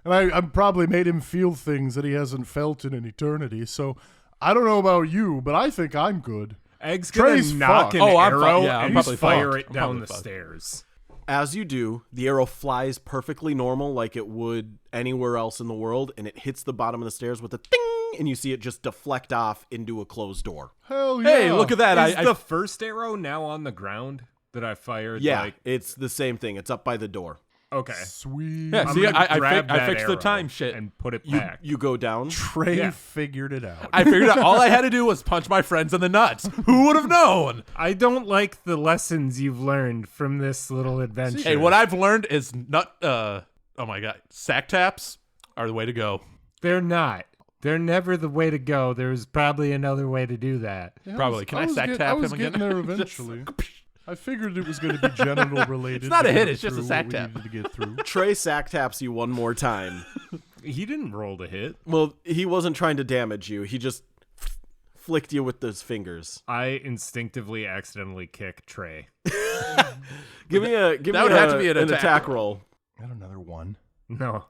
and I probably made him feel things that he hasn't felt in an eternity. So I don't know about you, but I think I'm good. Egg's gonna Trey's knock fucked. an Oh, I'm arrow yeah, I'm and probably fire fucked. it I'm down probably the fucked. stairs. As you do, the arrow flies perfectly normal like it would anywhere else in the world, and it hits the bottom of the stairs with a ding, and you see it just deflect off into a closed door. Hell yeah! Hey, look at that! Is I the first arrow now on the ground that I fired? Yeah, Like, it's the same thing. It's up by the door. okay. Sweet. yeah. I'm See, gonna I grab that fixed the arrow time shit. and put it You, back. you go down. Trey Yeah. figured it out. I figured out all I had to do was punch my friends in the nuts. Who would have known? I don't like the lessons you've learned from this little adventure. Hey, what I've learned is Oh my god, sack taps are the way to go. They're not. They're never the way to go. There's probably another way to do that. Yeah, Probably. Can I sack tap him again? getting there eventually. I figured it was going to be genital related. It's not a to hit, get it's just a through sack what we tap. needed to get through. Trey sack taps you one more time. He didn't roll to hit. Well, he wasn't trying to damage you. He just flicked you with those fingers. I instinctively accidentally kick Trey. Give me that would have to be an attack roll. Got another one. No.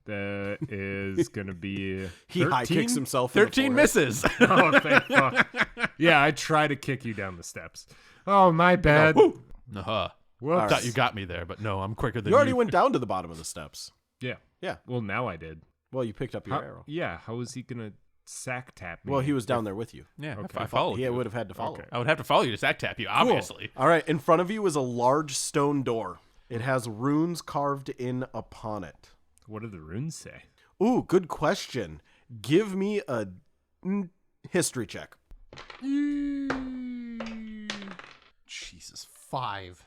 That is going to be He high 13? kicks himself. in the 13 forehead. misses. Oh, thank fuck. Yeah, I try to kick you down the steps. Oh, my bad. Woo. Whoops. Thought you got me there, but no, I'm quicker than You already went down to the bottom of the steps. Yeah. Yeah. Well, now I did. Well, you picked up your arrow. Yeah, how was he going to sack tap me? Well, he was down there with you. Yeah, Okay. I followed He you. would have had to follow. Okay. I would have to follow you to sack tap you, obviously. All right. In front of you is a large stone door. It has runes carved in upon it. What do the runes say? Ooh, good question. Give me a history check. Jesus, 5.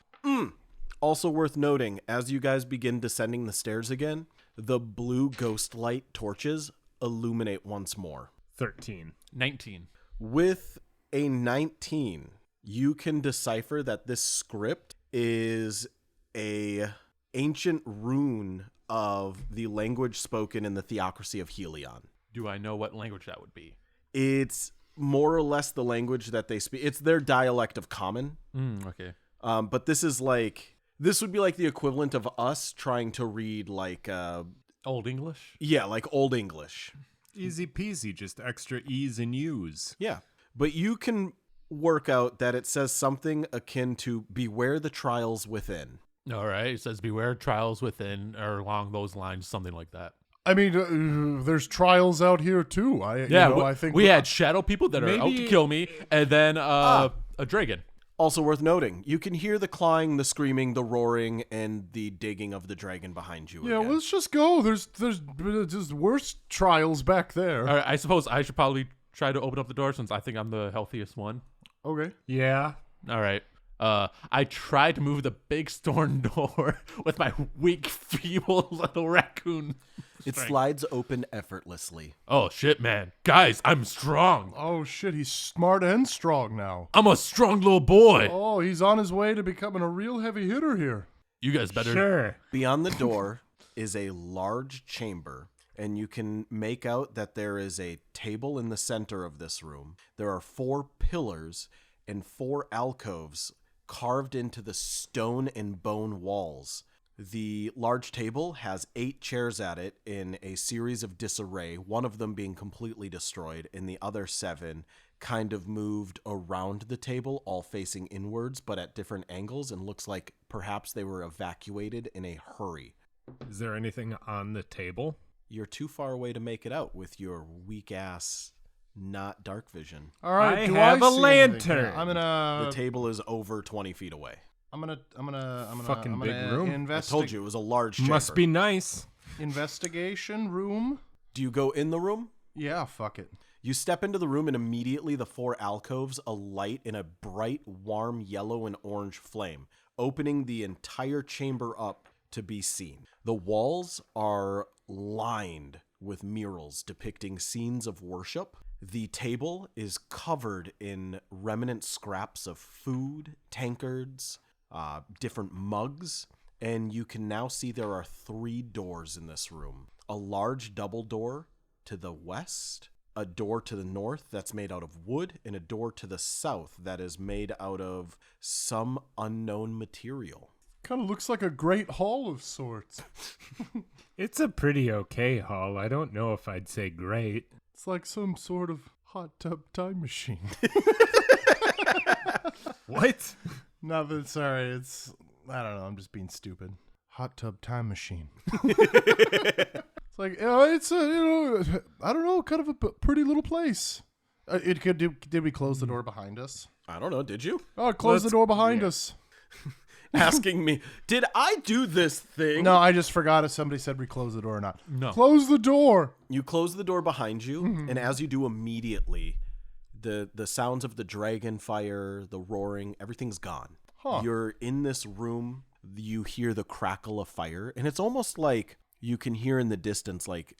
Also worth noting, as you guys begin descending the stairs again, the blue ghost light torches illuminate once more. 13. 19. With a 19, you can decipher that this script is a ancient rune of the language spoken in the theocracy of Helion. Do I know what language that would be? It's more or less the language that they speak. It's their dialect of common. Okay. But this would be like the equivalent of us trying to read like Old English? like Old English. Easy peasy, just extra E's and U's. Yeah. But you can work out that it says something akin to beware the trials within. All right. It says beware trials within, or along those lines, something like that. I mean, there's trials out here too. I think we had shadow people that are out to Maybe- kill me, and then a dragon. Also worth noting, you can hear the clawing, the screaming, the roaring, and the digging of the dragon behind you. Yeah, again. let's just go. There's just worse trials back there. All right, I suppose I should probably try to open up the door since I think I'm the healthiest one. Okay. Yeah. All right. I tried to move the big stone door with my weak, feeble little raccoon. It strength. slides open effortlessly. Oh shit, man! Guys, I'm strong. Oh shit, he's smart and strong now. I'm a strong little boy. Oh, he's on his way to becoming a real heavy hitter here. You guys better. Sure. Beyond the door is a large chamber, and you can make out that there is a table in the center of this room. There are 4 pillars and 4 alcoves carved into the stone and bone walls. The large table has 8 chairs at it in a series of disarray, one of them being completely destroyed, and the other 7 kind of moved around the table, all facing inwards, but at different angles, and looks like perhaps they were evacuated in a hurry. Is there anything on the table? You're too far away to make it out with your weak ass, not dark vision. All right, I do have I a see anything here? lantern. I'm gonna. The table is over 20 feet away. I'm gonna. Fucking I'm big gonna room. I told you it was a large chamber. Must be nice. Investigation room. Do you go in the room? Yeah, fuck it. You step into the room and immediately the 4 alcoves alight in a bright, warm yellow and orange flame, opening the entire chamber up to be seen. The walls are lined with murals depicting scenes of worship. The table is covered in remnant scraps of food, tankards, different mugs, and you can now see there are 3 doors in this room. A large double door to the west, a door to the north that's made out of wood, and a door to the south that is made out of some unknown material. Kind of looks like a great hall of sorts. It's a pretty okay haul. I don't know if I'd say great. It's like some sort of hot tub time machine. What? No, but sorry, it's I don't know. I'm just being stupid. Hot tub time machine. It's like it's a I don't know, kind of a pretty little place. Did we close the door behind us? I don't know, did you? Oh, close the Let's- door behind yeah. us. Asking me, did I do this thing? No, I just forgot if somebody said we close the door or not. No. Close the door. You close the door behind you, and as you do immediately, the sounds of the dragon fire, the roaring, everything's gone. Huh. You're in this room You hear the crackle of fire, and it's almost like you can hear in the distance like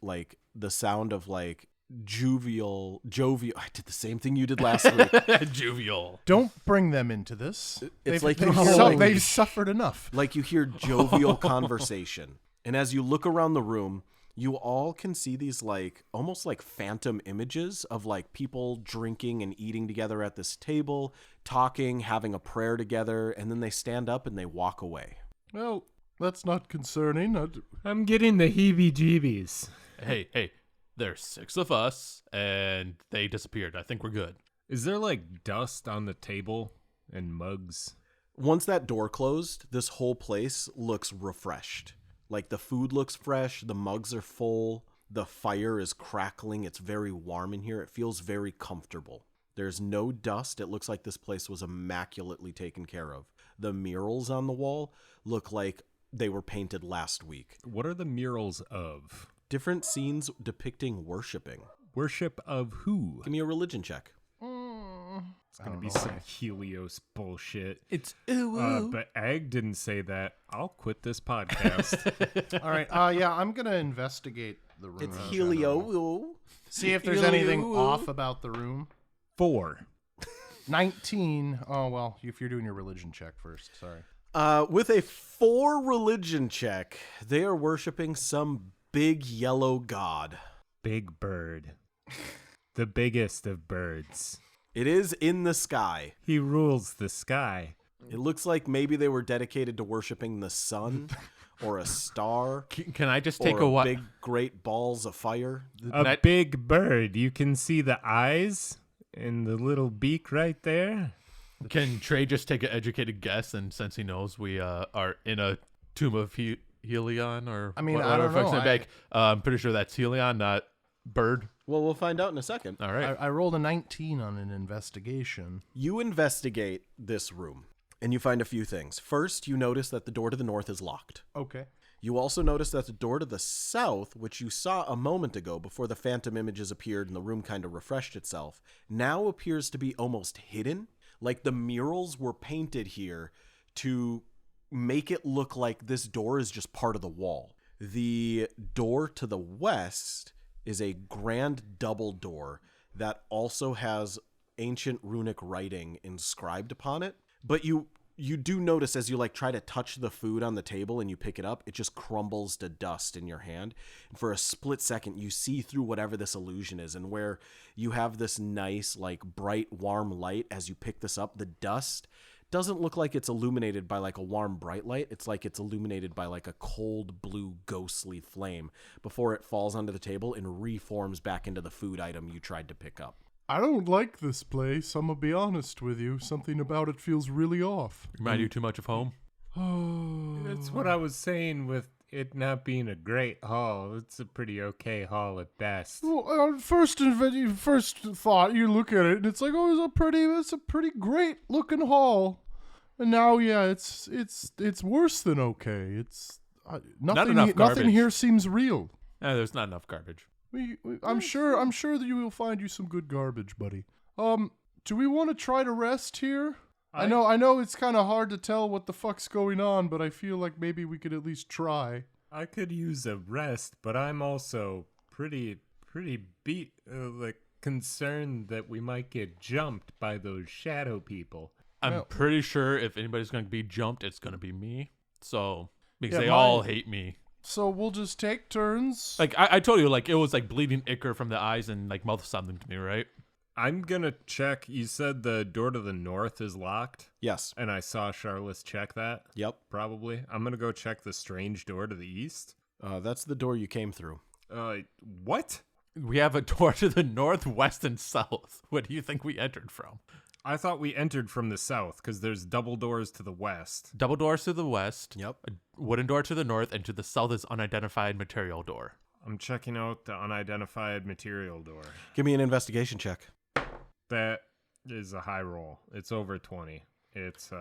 the sound of like jovial. I did the same thing you did last week. Jovial. Don't bring them into this. It's like you hear like, they've suffered enough. like you hear jovial conversation. And as you look around the room, you all can see these like almost like phantom images of like people drinking and eating together at this table, talking, having a prayer together, and then they stand up and they walk away. Well, that's not concerning. I'm getting the heebie-jeebies. Hey, there's 6 of us, and they disappeared. I think we're good. Is there like dust on the table and mugs? Once that door closed, this whole place looks refreshed. Like the food looks fresh, the mugs are full, the fire is crackling, it's very warm in here. It feels very comfortable. There's no dust. It looks like this place was immaculately taken care of. The murals on the wall look like they were painted last week. What are the murals of? Different scenes depicting worshiping. Worship of who? Give me a religion check. It's going to be some Helios bullshit. It's But Ag didn't say that. I'll quit this podcast. All right. Yeah, I'm gonna investigate the room. It's in Helio. general. See if there's anything off about the room. 4. 19. Oh well, if you're doing your religion check first. Sorry. With a 4 religion check, they are worshiping some big yellow god. Big bird. The biggest of birds. It is in the sky. He rules the sky. It looks like maybe they were dedicated to worshiping the sun or a star Can I just take or a what? big great balls of fire. A big bird. You can see the eyes and the little beak right there. Can Trey just take an educated guess? And since he knows we are in a tomb of Helion, or I mean, I whatever don't fuck's know. in the bag, I'm pretty sure that's Helion, not bird. Well, we'll find out in a second. All right. I rolled a 19 on an investigation. You investigate this room and you find a few things. First, you notice that the door to the north is locked. Okay. You also notice that the door to the south, which you saw a moment ago before the phantom images appeared and the room kind of refreshed itself, now appears to be almost hidden. Like the murals were painted here to make it look like this door is just part of the wall. The door to the west is a grand double door that also has ancient runic writing inscribed upon it. But you do notice as you like try to touch the food on the table and you pick it up, it just crumbles to dust in your hand. And for a split second, you see through whatever this illusion is, and where you have this nice, like bright, warm light as you pick this up, the dust doesn't look like it's illuminated by like a warm bright light. It's like it's illuminated by like a cold blue ghostly flame before it falls onto the table and reforms back into the food item you tried to pick up. I don't like this place. I'm gonna be honest with you. Something about it feels really off. Remind you too much of home? That's what I was saying with it not being a great hall. It's a pretty okay hall at best. Well, first thought, you look at it and it's like, oh, it's a pretty great looking hall. And now, yeah, it's worse than okay. It's nothing. enough Nothing garbage. here seems real. There's not enough garbage. I'm sure that you will find you some good garbage, buddy. Do we want to try to rest here? I know it's kind of hard to tell what the fuck's going on, but I feel like maybe we could at least try. I could use a rest, but I'm also pretty concerned that we might get jumped by those shadow people. I'm pretty sure if anybody's going to be jumped, it's going to be me. So, because Yeah, they all hate me. So we'll just take turns. Like, I told you, like, it was like bleeding ichor from the eyes and, like, mouth something to me, right? I'm gonna check. You said the door to the north is locked, Yes. and I saw Charlotte check that. Yep. Probably. I'm gonna go check the strange door to the east. That's the door you came through. What? We have a door to the north, west, and south. What do you think we entered from? I thought we entered from the south because there's double doors to the west. Double doors to the west. Yep. A wooden door to the north, and to the south is unidentified material door. I'm checking out the unidentified material door. Give me an investigation check. That is a high roll. It's over 20. It's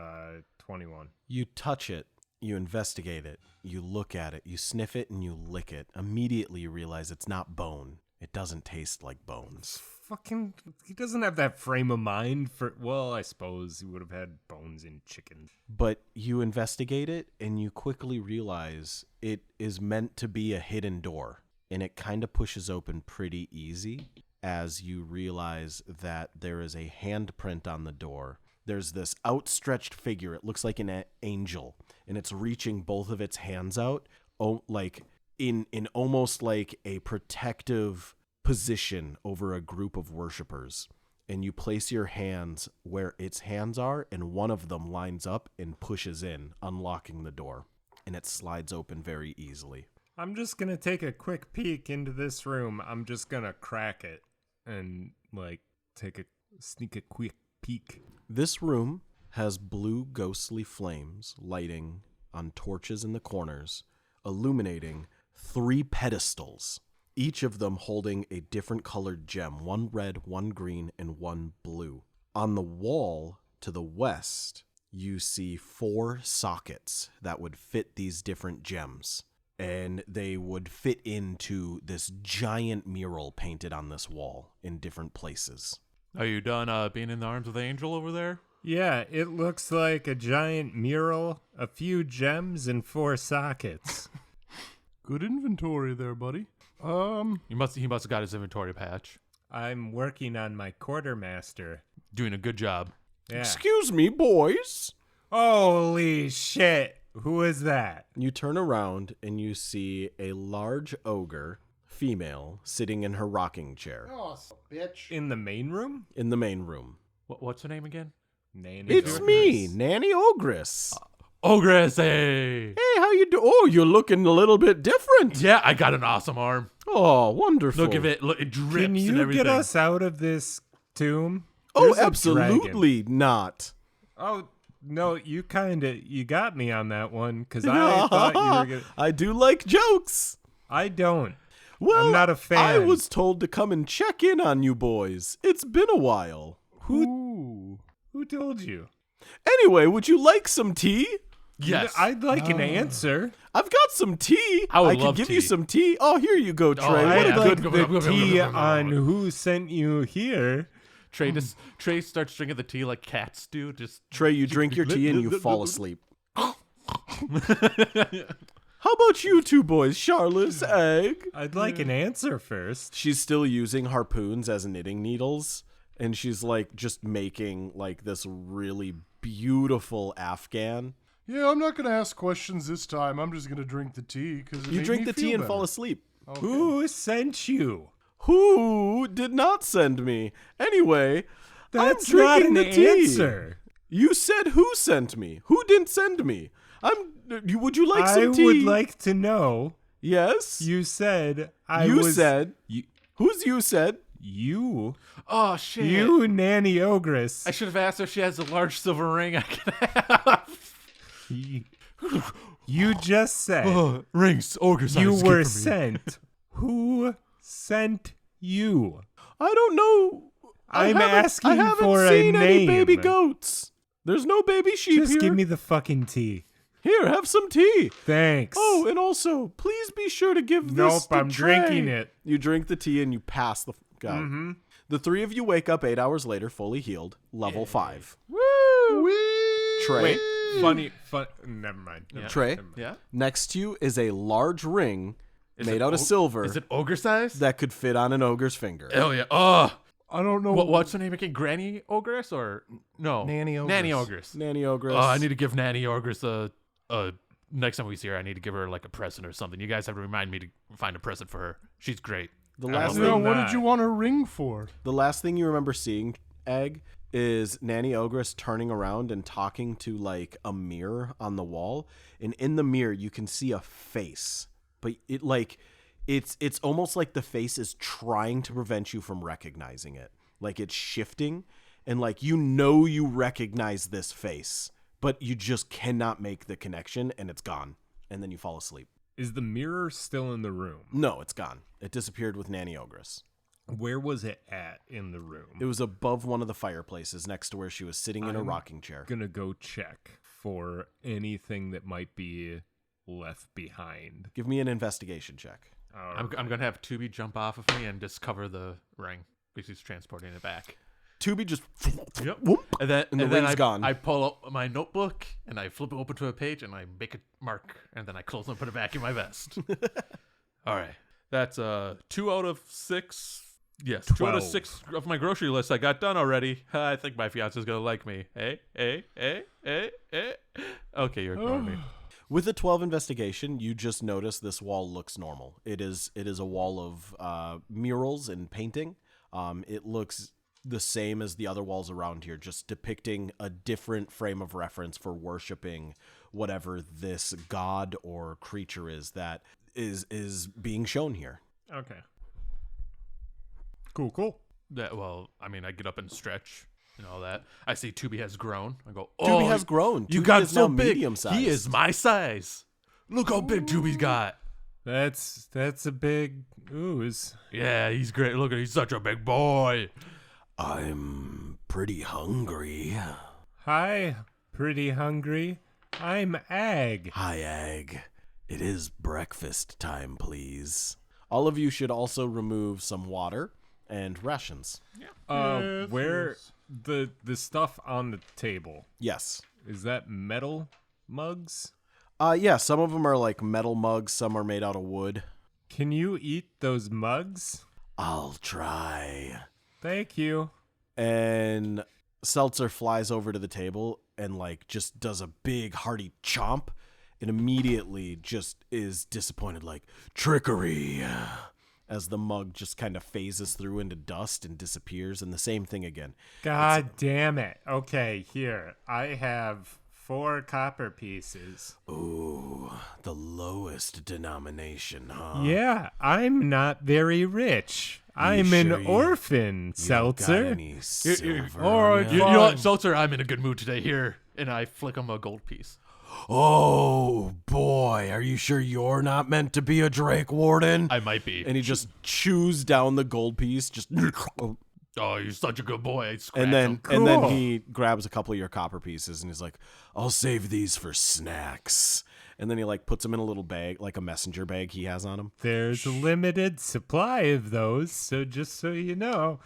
21. You touch it, you investigate it, you look at it, you sniff it, and you lick it. Immediately you realize it's not bone. It doesn't taste like bones. Fucking, he doesn't have that frame of mind for. Well, I suppose he would have had bones in chicken. But you investigate it, and you quickly realize it is meant to be a hidden door, and it kind of pushes open pretty easy as you realize that there is a handprint on the door. There's this outstretched figure. It looks like an angel, and it's reaching both of its hands out, like in almost like a protective position over a group of worshipers. And you place your hands where its hands are, and one of them lines up and pushes in, unlocking the door, and it slides open very easily. I'm just gonna take a quick peek into this room. I'm just gonna crack it and like sneak a quick peek. This room has blue ghostly flames lighting on torches in the corners, illuminating 3 pedestals, each of them holding a different colored gem, one red, one green, and one blue. On the wall to the west, you see 4 sockets that would fit these different gems, and they would fit into this giant mural painted on this wall in different places. Are you done being in the arms of the angel over there? Yeah, it looks like a giant mural, a few gems, and 4 sockets. Good inventory there, buddy. He must have got his inventory patch. I'm working on my quartermaster. Doing a good job. Yeah. Excuse me, boys. Holy shit! Who is that? You turn around and you see a large ogre, female, sitting in her rocking chair Oh, bitch. In the main room? in the main room. What's her name again? Nannies. It's me, Nanny Ogres. Ogres, hey! Hey, how you do? Oh, you're looking a little bit different. Yeah, I got an awesome arm. Oh, wonderful. Look at it. Look, it drips Can and you everything. get us out of this tomb? Oh, There's a absolutely not. dragon. Oh, no, you got me on that one, because I thought you were going to... I do like jokes. I don't. Well, I'm not a fan. I was told to come and check in on you boys. It's been a while. Who told you? Anyway, would you like some tea? Yes. I'd like an answer. I've got some tea. I would can love give tea. you some tea. Oh, here you go, Trey. yeah. I'd What a like good- the good- tea on who sent you here. Trey starts drinking the tea like cats do. Just Trey, you drink your tea and you fall asleep. How about you two boys, Charlotte's egg? I'd like an answer first. She's still using harpoons as knitting needles, and she's like just making like this really beautiful Afghan. Yeah, I'm not going to ask questions this time. I'm just going to drink the tea because You drink the tea and fall asleep. Okay. Who sent you? Who did not send me? Anyway, That's I'm not drinking an the tea. answer. You said who sent me? Who didn't send me? Would you like some tea? I would like to know. Yes. You said You said. You, Who's you said? you oh shit. you Nanny Ogres. I should have asked her if she has a large silver ring I can have. You just said Rings, ogres. you were sent. Who sent you? I don't know. I'm I asking haven't for a seen any name. baby goats. There's no baby sheep Just here. give me the fucking tea. Here, have some tea. Thanks. Oh, and also, please be sure to give Nope, this to I'm Trey. drinking it. You drink the tea and you pass the guy. Mm-hmm. The 3 of you wake up 8 hours later, fully healed, level 5. Woo! Trey, Wait, funny. Never mind. Trey, Yeah. next to you is a large ring Is made it out of silver Is it ogre size? that could fit on an ogre's finger. Hell yeah. Oh. I don't know. What's her name again? Granny Ogress or no? Nanny Ogres. Nanny Ogress. Nanny Ogres. Oh, I need to give Nanny Ogress a next time we see her. I need to give her like a present or something. You guys have to remind me to find a present for her. She's great. the last love No, thing, what not. did you want a ring for? the last thing you remember seeing, Egg, is Nanny Ogress turning around and talking to like a mirror on the wall, and in the mirror you can see a face, but it's almost like the face is trying to prevent you from recognizing it. Like it's shifting, and like you recognize this face, but you just cannot make the connection, and it's gone, and then you fall asleep. Is the mirror still in the room? No, it's gone. It disappeared with Nanny Ogress. Where was it at in the room? It was above one of the fireplaces next to where she was sitting in a rocking chair. Gonna go check for anything that might be left behind. Give me an investigation check. I'm gonna have Tubi jump off of me and discover the ring because he's transporting it back. Tubi just Yep. whoop, And then the ring's gone. I pull out my notebook and I flip it open to a page and I make a mark and then I close and put it back in my vest. All right, that's 2 out of 6. Yes, 2 out of 6 of my grocery list I got done already. I think my fiance's gonna like me. Hey. Okay, you're ignoring me. With a 12 investigation, you just notice this wall looks normal. It is a wall of murals and painting. It looks the same as the other walls around here, just depicting a different frame of reference for worshiping whatever this god or creature is that is being shown here. Okay. Cool. I get up and stretch and all that. I see Tubi has grown. I go, Tubi has grown. You Tubi got is so now big. medium-sized. He is my size. Look how big Tubi's got. That's a big ooze. Yeah, he's great. Look at he's such a big boy. I'm pretty hungry. Hi, pretty hungry. I'm Ag. Hi, Ag. It is breakfast time, please. All of you should also remove some water and rations. Where the stuff on the table, Yes. is that metal mugs? Yeah, some of them are like metal mugs, some are made out of wood. Can you eat those mugs? I'll try. Thank you. And Seltzer flies over to the table and like just does a big hearty chomp and immediately just is disappointed, like, trickery, as the mug just kind of phases through into dust and disappears, and the same thing again. God damn it. Okay, here. I have 4 copper pieces. Ooh, the lowest denomination, huh? Yeah, I'm not very rich. I'm an sure you- orphan, You got Seltzer. any silver all on right, ya? You know what, Seltzer? I'm in a good mood today. Here, and I flick him a gold piece. Oh, boy, are you sure you're not meant to be a Drake Warden? I might be. And he just chews down the gold piece, just... Oh, you're such a good boy. I scratch And then him. and then Cool. he grabs a couple of your copper pieces and he's like, I'll save these for snacks. And then he like puts them in a little bag, like a messenger bag he has on him. There's a limited supply of those, so just so you know,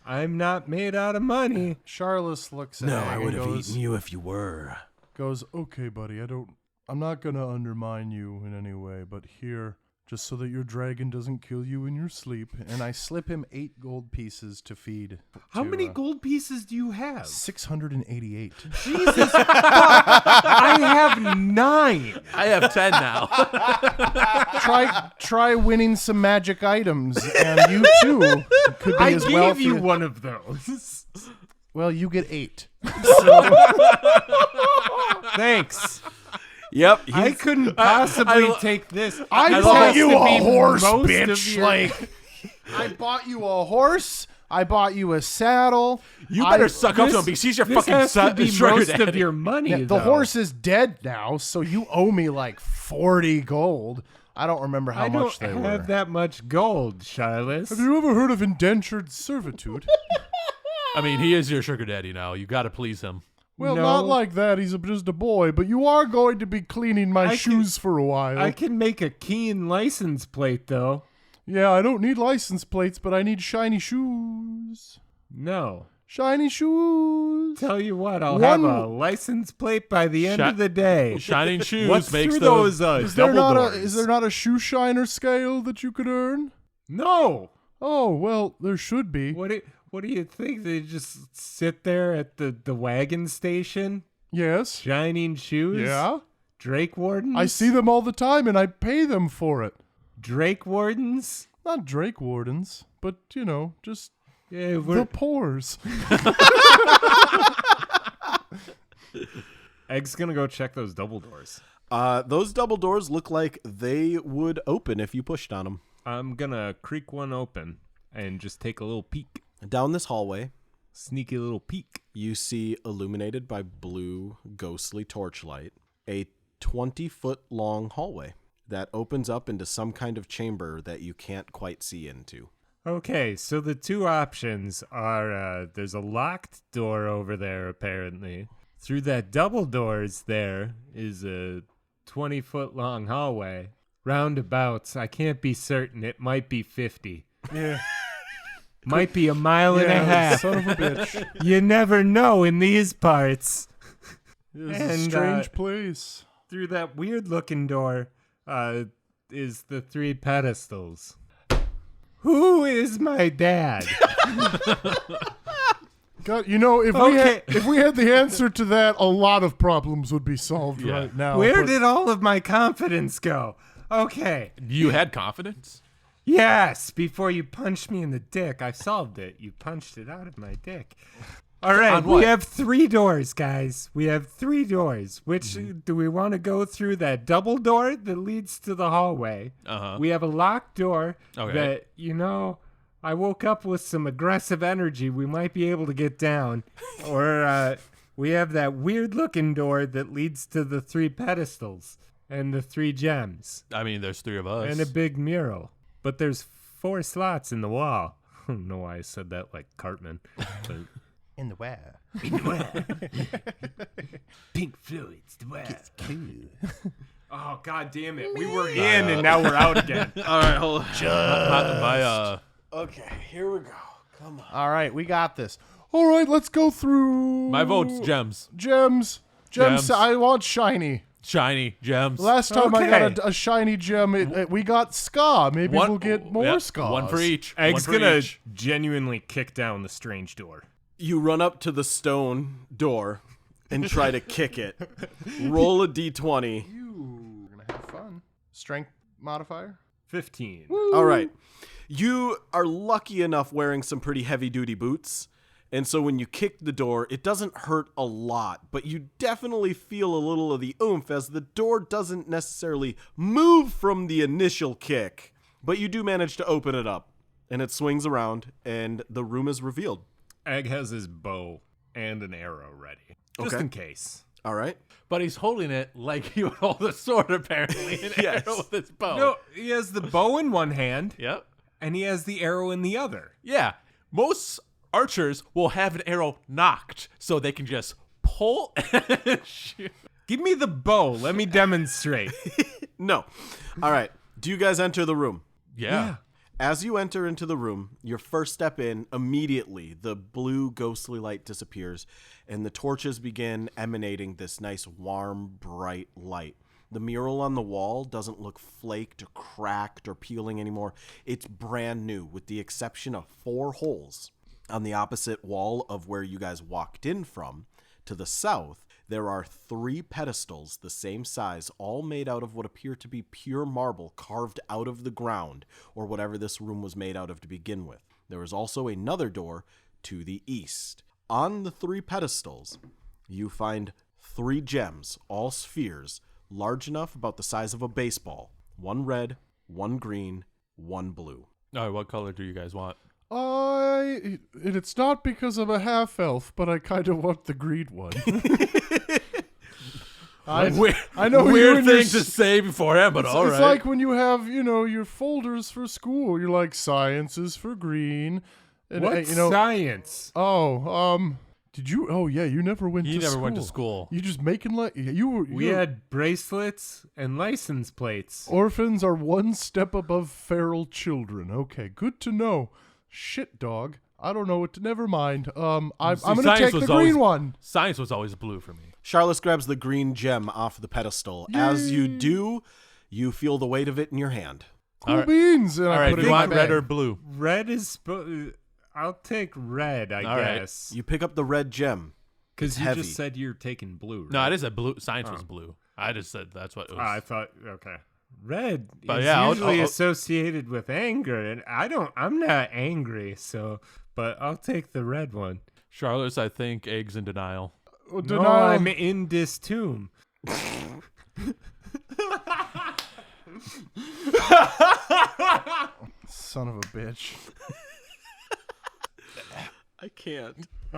I'm not made out of money. Charles looks at No, Ag I and would have goes, eaten you if you were. goes, okay, buddy, I'm not gonna undermine you in any way, but here, just so that your dragon doesn't kill you in your sleep, and I slip him 8 gold pieces to feed. How to, many gold pieces do you have? 688. Jesus fuck! I have 9. I have 10 now. Try winning some magic items, and you too could be I as gave wealthy. you one of those. Well, you get 8. Thanks. Yep. I couldn't possibly I- take this. I This bought has you to a be horse, most of bitch. your- Like, I bought you a horse. I bought you a saddle. You better I- suck up to this- him because he's your this fucking has to be sugar most daddy. of your money. Yeah, the though. horse is dead now, so you owe me like 40 gold. I don't remember how I much don't they have were. that much gold, Silas. Have you ever heard of indentured servitude? I mean, he is your sugar daddy now. You got to please him. Well, No. not like that. He's just a boy, but you are going to be cleaning my I shoes for a while. I can make a keen license plate, though. Yeah, I don't need license plates, but I need shiny shoes. No. Shiny shoes. Tell you what, I'll have One- a license plate by the end Shi- of the day. Shining shoes What's makes through the those Is there double not doors? is there not a shoe shiner scale that you could earn? No. Oh, well, there should be. What do you think? They just sit there at the wagon station, Yes. shining shoes? Yeah. Drake wardens? I see them all the time and I pay them for it. Drake wardens? Not Drake wardens, but, just Yeah, the pores. Egg's gonna go check those double doors. Those double doors look like they would open if you pushed on them. I'm gonna creak one open and just take a little peek. Down this hallway, Sneaky little peek. you see, illuminated by blue, ghostly torchlight, a 20-foot long hallway that opens up into some kind of chamber that you can't quite see into. Okay, so the two options are there's a locked door over there, apparently. Through that double doors there is a 20-foot long hallway. Roundabouts. I can't be certain. It might be 50. Yeah. Might be a mile and a half. Son of a bitch. You never know in these parts. This is a And, strange place. Through that weird-looking door is the 3 pedestals. Who is my dad? God, you know, if we had the answer to that, a lot of problems would be solved right now. Where did all of my confidence go? Okay. You had confidence? Yes, before you punched me in the dick. I solved it. You punched it out of my dick. All right, On what? we have 3 doors, guys. We have 3 doors. Which do we want to go through? That double door that leads to the hallway. Uh-huh. We have a locked door Okay. that, I woke up with some aggressive energy. We might be able to get down. Or we have that weird-looking door that leads to the 3 pedestals and the 3 gems. I mean, there's 3 of us. And a big mural. But there's 4 slots in the wall. I don't know why I said that like Cartman. But In the where? Pink Floyd's the wall. Oh, God damn it. We were in and now we're out again. All right, hold on. Okay, here we go. Come on. All right, we got this. All right, let's go through. My vote's gems. Gems. Gems. I want shiny. Shiny gems. Last time I Okay. got a shiny gem, we got ska. Maybe we'll get more Yep, ska. One for each. Egg's One for gonna each. genuinely kick down the strange door. You run up to the stone door and try to kick it. Roll a d20. We're gonna have fun. Strength modifier. 15. All right. You are lucky enough wearing some pretty heavy-duty boots. And so when you kick the door, it doesn't hurt a lot, but you definitely feel a little of the oomph as the door doesn't necessarily move from the initial kick. But you do manage to open it up, and it swings around, and the room is revealed. Egg has his bow and an arrow ready. Just Okay. in case. All right. But he's holding it like he would hold a sword, apparently, and Yes. arrow with his bow. No, he has the bow in one hand, Yep. and he has the arrow in the other. Yeah. Most archers will have an arrow knocked so they can just pull and shoot. Give me the bow. Let me demonstrate. No. All right. Do you guys enter the room? Yeah. As you enter into the room, your first step in, immediately the blue ghostly light disappears and the torches begin emanating this nice warm, bright light. The mural on the wall doesn't look flaked or cracked or peeling anymore. It's brand new with the exception of 4 holes. On the opposite wall of where you guys walked in from, to the south, there are 3 pedestals the same size, all made out of what appear to be pure marble carved out of the ground, or whatever this room was made out of to begin with. There is also another door to the east. On the 3 pedestals, you find 3 gems, all spheres, large enough about the size of a baseball. 1 red, 1 green, 1 blue. All right, what color do you guys want? And it's not because I'm a half elf, but I kind of want the green one. I know you Weird and your thing to say beforehand, but all right. It's like when you have, your folders for school. You're like, science is for green. And, What's science? Did you? Oh, yeah, you never went to He school. never went to school. You just making like We had bracelets and license plates. orphans are one step above feral children. Okay, good to know. Shit, dog. I don't know what to. Never mind. I'm gonna science take the was green always- one. Science was always blue for me. Charlotte grabs the green gem off the pedestal. As you do, you feel the weight of it in your hand. Cool All right. beans. And All I right, put do it you in my want red bag. or blue? Red is... I'll take red, I All right. guess. You pick up the red gem. Because you heavy. just said you're taking blue, right? No, it is a blue. Science was blue. I just said that's what it was. I thought, okay. Red But is yeah, I'll- usually I'll- associated with anger, and I'm not angry, so, but I'll take the red one. Charlotte's, I think, eggs in denial. Oh, No, denial. I'm in this tomb. Son of a bitch. I can't.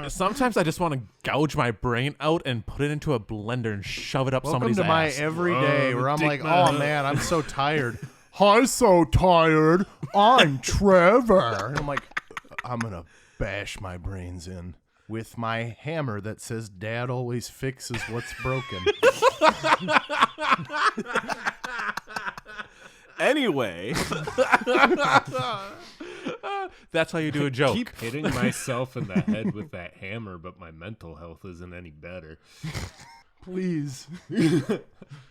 Sometimes I just want to gouge my brain out and put it into a blender and shove it up Welcome somebody's to my ass. everyday where I'm like, oh man, I'm so tired. I'm so tired. I'm Trevor. And I'm like, I'm gonna bash my brains in with my hammer that says Dad always fixes what's broken. Anyway, That's how you do a joke. Keep hitting myself in the head with that hammer, but my mental health isn't any better. Please.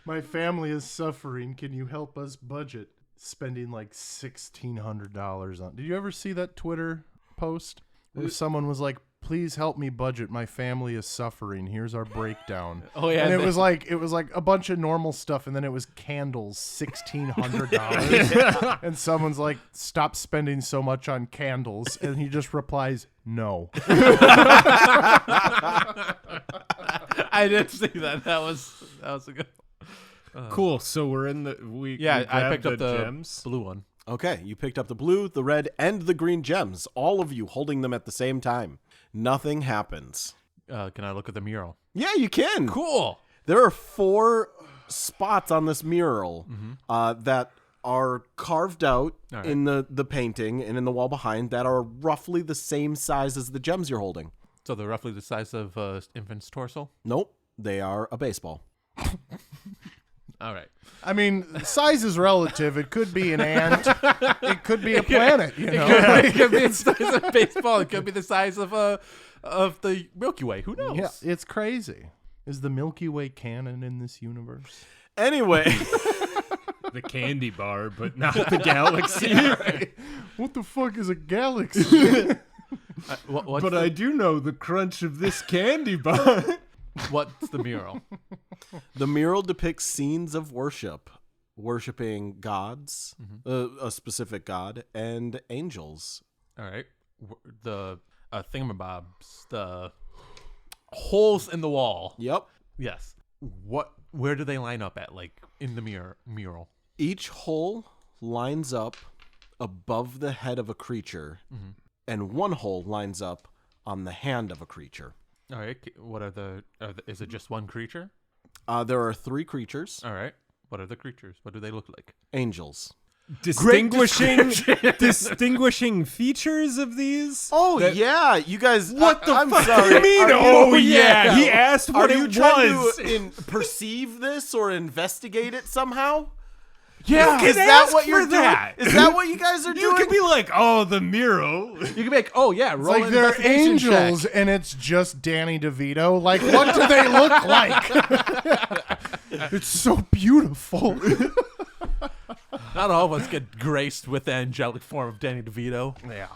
My family is suffering. Can you help us budget spending like $1,600 on? Did you ever see that Twitter post where someone was like, "Please help me budget. My family is suffering. Here's our breakdown." Oh, yeah, and it they- was like a bunch of normal stuff, and then it was candles, $1,600. And someone's like, "Stop spending so much on candles," and he just replies, "No." I did see that. That was a good. Cool. So we're in the Yeah, we I grabbed picked up the gems. blue one. okay, you picked up the blue, the red, and the green gems, all of you holding them at the same time. Nothing happens. Can I look at the mural? Yeah, you can. Cool. There are 4 spots on this mural that are carved out All right. in the painting and in the wall behind that are roughly the same size as the gems you're holding. So they're roughly the size of infant's torso. Nope, they are a baseball. All right. I mean, size is relative. It could be an ant. It could be a planet, you know? It could be the size of baseball. It could be the size of the Milky Way. Who knows? Yeah, it's crazy. Is the Milky Way canon in this universe? Anyway, The candy bar, but not the galaxy. What the fuck is a galaxy? What's But I do know the crunch of this candy bar. what's the mural? the mural depicts scenes of worshiping gods, a specific god, and angels. All right. The thingamabobs, the holes in the wall. Yep. Yes. Where do they line up at? Like in the mural. Each hole lines up above the head of a creature, and one hole lines up on the hand of a creature. All right. What are the? Is it just one creature? There are 3 creatures, All right. What are the creatures? What do they look like? angels. Distinguishing features of these? Oh yeah, you guys. What the I'm fuck sorry. do you mean? Are you- Oh yeah, he asked Are what you it trying was. to perceive this or investigate it somehow? Yeah, Is that what you're doing? that. Is that what you guys are You doing? could be like, oh, the mural. You can make. Oh yeah. Roll Like an they're investigation angels, check. and it's just Danny DeVito. Like, what do they look like? It's so beautiful. Not all of us get graced with the angelic form of Danny DeVito. Yeah.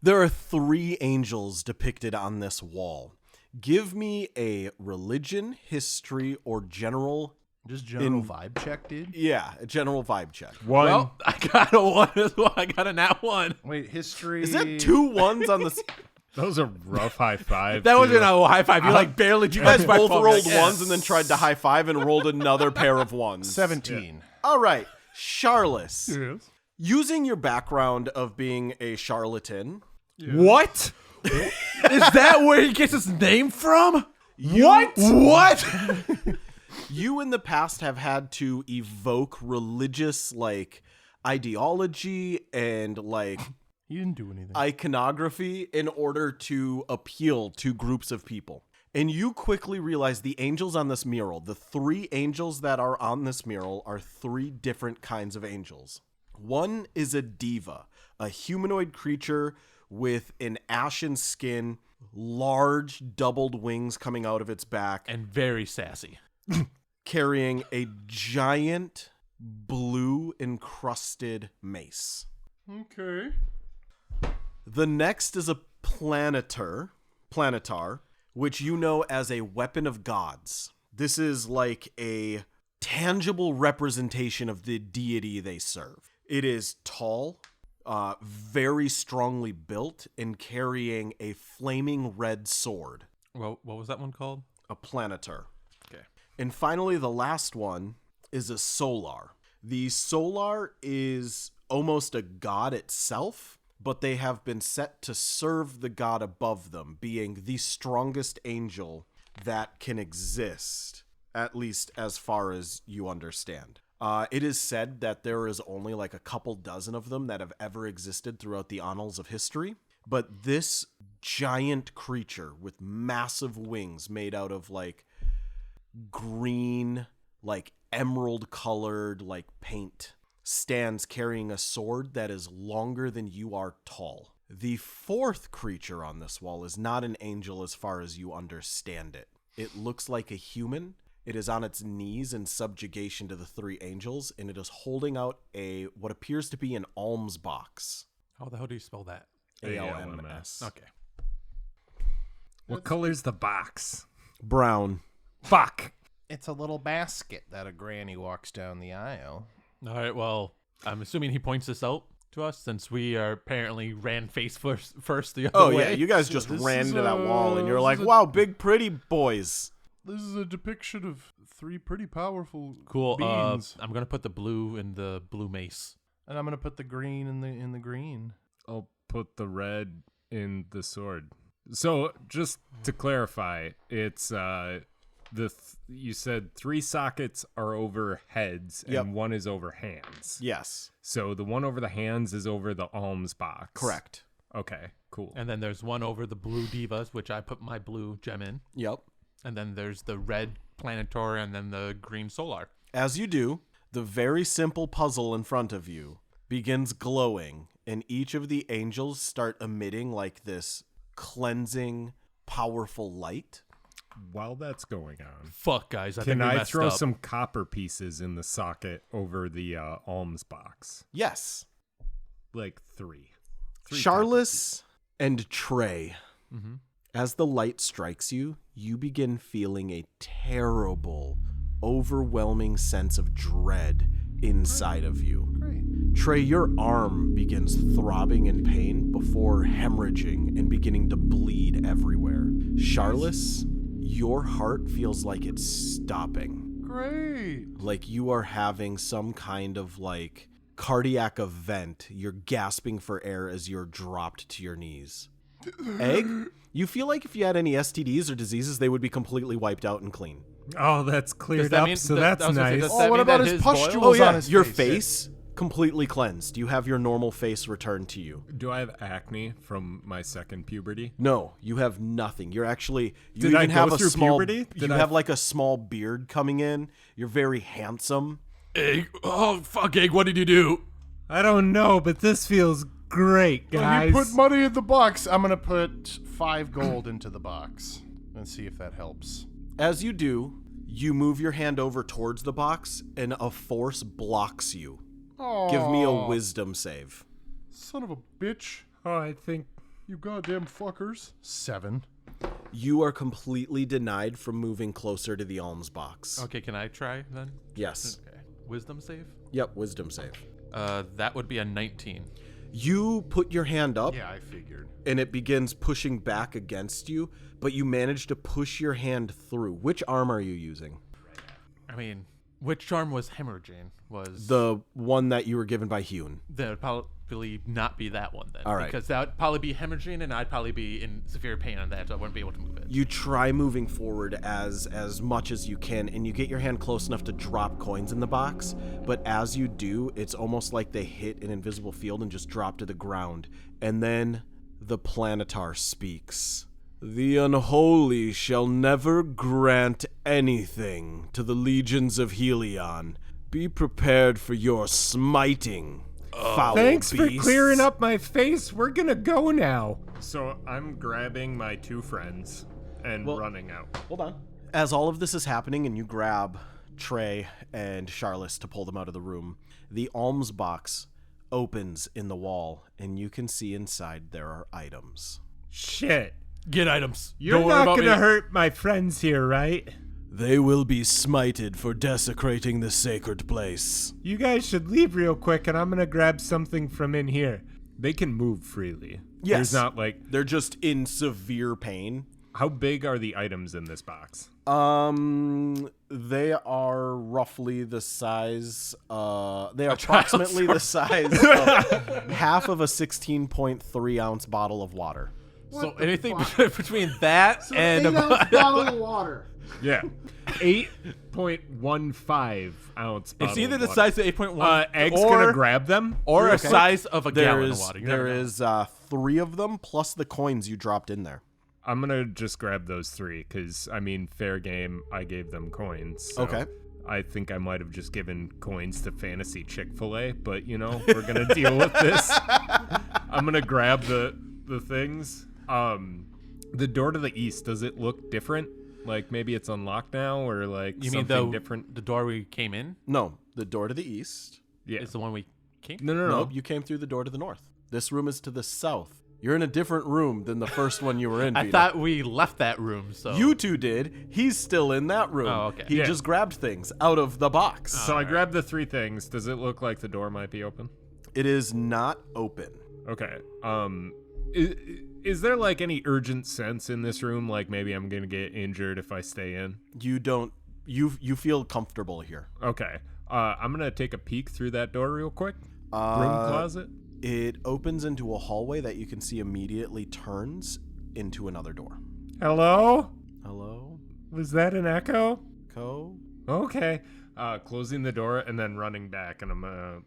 There are 3 angels depicted on this wall. Give me a religion, history, or general. Just general vibe check, dude. Yeah, a general vibe check. One. Well, I got a 1 as well. I got a nat 1. Wait, history. Is that 2 1s on the? That was a rough high five. That too. wasn't a high five. You like barely. You guys both rolled Yes. 1s and then tried to high five and rolled another pair of 1s. 17? All right, Charles. Yes. Using your background of being a charlatan, What? Is that where he gets his name from? What? you in the past have had to evoke religious ideology and You didn't do anything. iconography in order to appeal to groups of people. And you quickly realize the angels on this mural, the 3 angels that are on this mural are 3 different kinds of angels. One is a diva, a humanoid creature with an ashen skin, large doubled wings coming out of its back, And very sassy. carrying a giant blue encrusted mace. Okay. The next is a planetar, which you know as a weapon of gods. This is like a tangible representation of the deity they serve. It is tall, very strongly built, and carrying a flaming red sword, Well, what was that one called? a planetar. Okay. And finally, the last one is a solar. The solar is almost a god itself, but they have been set to serve the god above them, being the strongest angel that can exist, at least as far as you understand. It is said that there is only a couple dozen of them that have ever existed throughout the annals of history, but this giant creature with massive wings made out of green, emerald colored paint stands carrying a sword that is longer than you are tall. The fourth creature on this wall is not an angel as far as you understand it. It looks like a human. It is on its knees in subjugation to the three angels, and it is holding out what appears to be an alms box. How the hell do you spell that? ALMS. Okay. What color's the box? Brown. Fuck. It's a little basket that a granny walks down the aisle. All right. Well, I'm assuming he points this out to us since we are apparently ran face first the other way. Yeah, you guys just This ran is into that wall, and you're this like, is wow, big pretty boys. This is a depiction of three pretty powerful Cool. beings. I'm gonna put the blue in the blue mace. And I'm gonna put the green in the green. I'll put the red in the sword. So just to clarify, it's you said 3 sockets are over heads and Yep. 1 is over hands. Yes, So the one over the hands is over the alms box. correct. Okay, cool. And then there's one over the blue divas, which I put my blue gem in. Yep. And then there's the red planetary and then the green solar. As you do, the very simple puzzle in front of you begins glowing, and each of the angels start emitting like this cleansing, powerful light. While that's going on, Fuck, guys. I can think we I messed throw up. some copper pieces in the socket over the alms box? Yes. Like 3. Charles and Trey, Mhm. as the light strikes you, you begin feeling a terrible, overwhelming sense of dread inside of you. Great. Trey, your arm begins throbbing in pain before hemorrhaging and beginning to bleed everywhere. Charles, your heart feels like it's stopping. Great. Like you are having some kind of like cardiac event. You're gasping for air as you're dropped to your knees. Egg, you feel like if you had any STDs or diseases, they would be completely wiped out and clean. Oh, that's cleared that up, mean- so that- that's I was gonna say, nice. does Oh, that what mean about that his his boil- pustules on his Your face? face completely cleansed. You have your normal face returned to you. Do I have acne from my second puberty? No, you have nothing. You're actually you Did I even go have a through small puberty? you Did I- have like a small beard coming in. You're very handsome. Egg. Oh, fuck, Egg. What did you do? I don't know, but this feels great, Well, guys. he put money in the box. I'm gonna put 5 gold into the box and see if that helps. As you do, you move your hand over towards the box and a force blocks you. Give me a wisdom save. Son of a bitch. Oh, I think You goddamn fuckers. 7. You are completely denied from moving closer to the alms box. Okay, can I try then? Yes. Okay. Wisdom save? Yep, wisdom save. That would be a 19. You put your hand up Yeah, I figured. and it begins pushing back against you, but you manage to push your hand through. Which arm are you using? I mean, which arm was hemorrhaging? Was The one that you were given by Hune. that would probably not be that one then. All right. Because that would probably be hemorrhaging, and I'd probably be in severe pain on that, so I wouldn't be able to move it. You try moving forward as much as you can, and you get your hand close enough to drop coins in the box, but as you do, it's almost like they hit an invisible field and just drop to the ground. And then the planetar speaks. The unholy shall never grant anything to the legions of Helion. Be prepared for your smiting, foul Thanks for beasts. clearing up my face. We're gonna go now. So I'm grabbing my 2 friends and running out. Hold on. As all of this is happening and you grab Trey and Charlotte to pull them out of the room, the alms box opens in the wall and you can see inside there are items. Shit. Get items. You're Don't worry not about gonna me. hurt my friends here, right? They will be smited for desecrating the sacred place. You guys should leave real quick, and I'm gonna grab something from in here. They can move freely. Yes. There's not like. They're just in severe pain. How big are the items in this box? They are roughly the size, they are approximately the size of half of a 16.3 ounce bottle of water. So anything between that and bottle of water. Yeah. 8.15 ounce bottle it's either of the water. size of 8.1 Egg's or, gonna grab them. or a Okay. size of a gallon of water. You never There know. is 3 of them plus the coins you dropped in there. I'm gonna just grab those 3 because I mean, fair game. I gave them coins. So, Okay. I think I might have just given coins to Fantasy Chick-fil-A, but we're gonna deal with this. I'm gonna grab the things. The door to the east, does it look different? Like maybe it's unlocked now, or like You mean something different? the door we came in No, the door to the east. Yeah. is the one we came? No. Nope, you came through the door to the north. This room is to the south. You're in a different room than the first one you were in, I Peter. thought we left that room. So You two did. He's still in that room. Oh, okay. He Yeah. just grabbed things out of the box. So I grabbed the 3 things. Does it look like the door might be open? It is not open. Okay. Is there like any urgent sense in this room? Like maybe I'm gonna get injured if I stay in? You don't. You feel comfortable here. Okay. I'm gonna take a peek through that door real quick. Room closet. It opens into a hallway that you can see immediately turns into another door. Hello? Hello, Was that an echo? Co. Okay. Closing the door and then running back, and I'm gonna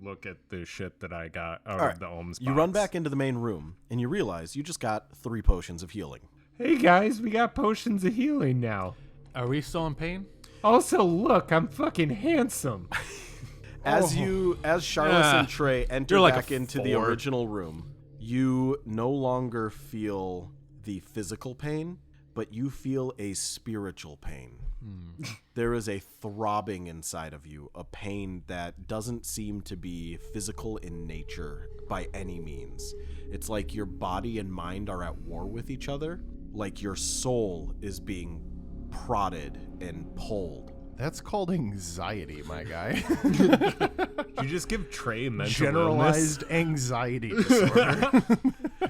look at the shit that I got out All right. of the Ohms box. You run back into the main room and you realize you just got 3 potions of healing. Hey guys, we got potions of healing now. are we still in pain? Also, look, I'm fucking handsome. As Charlotte and Trey enter You're like back a into the 4. original room, you no longer feel the physical pain, but you feel a spiritual pain. There is a throbbing inside of you, a pain that doesn't seem to be physical in nature by any means. It's like your body and mind are at war with each other, like your soul is being prodded and pulled. That's called anxiety, my guy. You just give Trey mental Generalized anxiety disorder.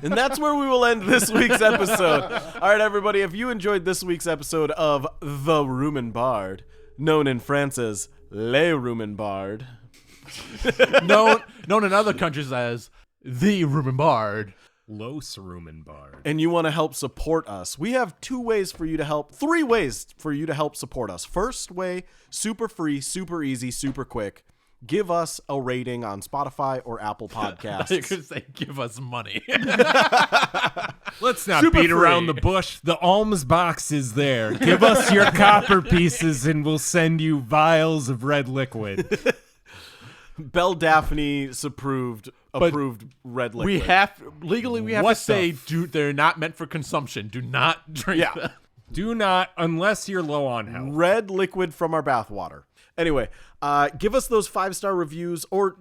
And that's where we will end this week's episode. All right, everybody, if you enjoyed this week's episode of The Rumen Bard, known in France as Le Rumen Bard, known in other countries as the Ruben Bard. Los Rumenbard. and you want to help support us, we have 3 ways for you to help support us. First way, super free, super easy, super quick. Give us a rating on Spotify or Apple I Podcasts. could say give us money. Let's not Super beat around free. the bush. The alms box is there. Give us your copper pieces and we'll send you vials of red liquid. Belle Daphne's approved red liquid. we have to What say, the dude, they're not meant for consumption. Do not drink them. Do not, unless you're low on health. red liquid from our bathwater. Anyway, give us those 5-star reviews or,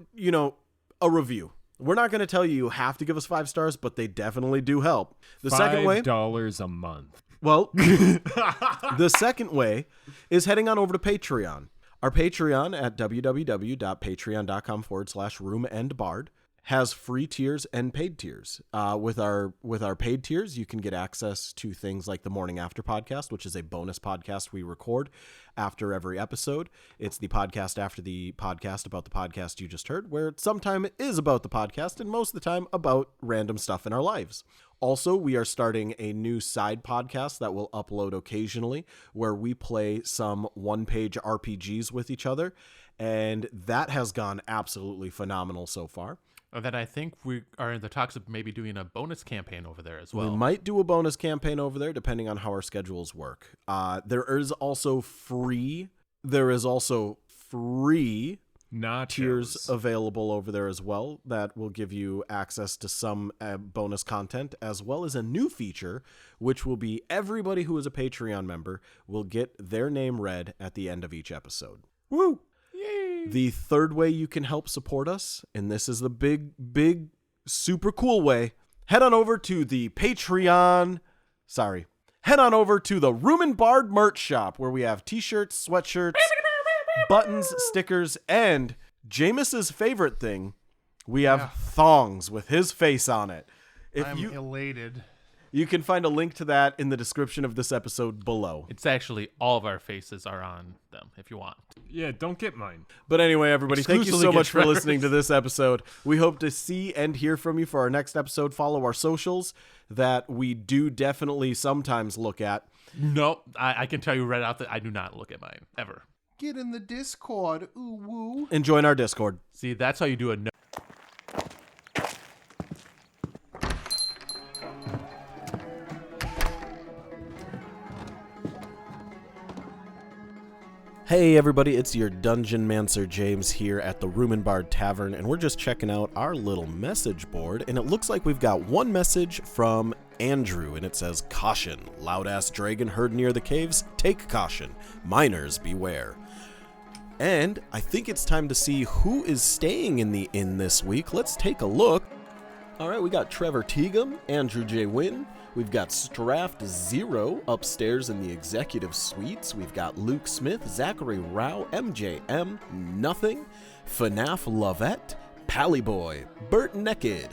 a review. We're not going to tell you have to give us 5 stars, but they definitely do help. The second way, $5 a month. well, the second way is heading on over to Patreon. Our Patreon at www.patreon.com/roomandbard has free tiers and paid tiers. With our paid tiers, you can get access to things like the Morning After podcast, which is a bonus podcast we record after every episode. It's the podcast after the podcast about the podcast you just heard, where sometimes it is about the podcast and most of the time about random stuff in our lives. Also, we are starting a new side podcast that will upload occasionally where we play some one-page RPGs with each other, and that has gone absolutely phenomenal so far. And then I think we are in the talks of maybe doing a bonus campaign over there as well. We might do a bonus campaign over there depending on how our schedules work. There is also free Nachos. tiers available over there as well that will give you access to some bonus content, as well as a new feature, which will be everybody who is a Patreon member will get their name read at the end of each episode. Woo! The third way you can help support us, and this is the big, super cool way, head on over to the Rumen Bard merch shop, where we have t-shirts, sweatshirts, buttons, stickers, and Jameis's favorite thing, we have thongs with his face on it. I'm elated. You can find a link to that in the description of this episode below. It's actually all of our faces are on them if you want. Yeah, don't get mine. But anyway, everybody, thank you Exclusively so get much for Trevor's. listening to this episode. We hope to see and hear from you for our next episode. Follow our socials that we do definitely sometimes look at. No, I can tell you right out that I do not look at mine ever. Get in the Discord. Ooh woo. And join our Discord. See, that's how you do a no. Hey everybody, it's your Dungeon Mancer James here at the Room and Bard Tavern, and we're just checking out our little message board, and it looks like we've got one message from Andrew, and it says, "Caution, loud-ass dragon heard near the caves, take caution, miners beware." And I think it's time to see who is staying in the inn this week. Let's take a look. Alright, we got Trevor Teagham, Andrew J. Wynn, we've got Straft Zero upstairs in the executive suites, we've got Luke Smith, Zachary Rao, MJM, Nothing, FNAF Lovette, Pallyboy, Bert Naked,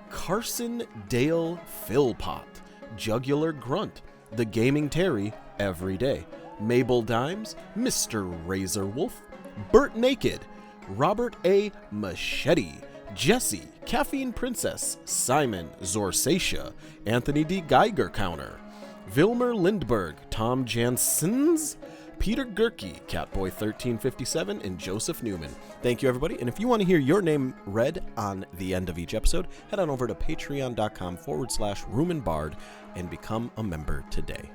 Carson Dale Philpott, Jugular Grunt, The Gaming Terry, Every Day, Mabel Dimes, Mr. Razor Wolf, Bert Naked, Robert A. Machete, Jesse, Caffeine Princess, Simon, Zorsatia, Anthony D. Geiger Counter, Vilmer Lindberg, Tom Jansens, Peter Gerke, Catboy1357, and Joseph Newman. Thank you, everybody. And if you want to hear your name read on the end of each episode, head on over to patreon.com/roomandbard and become a member today.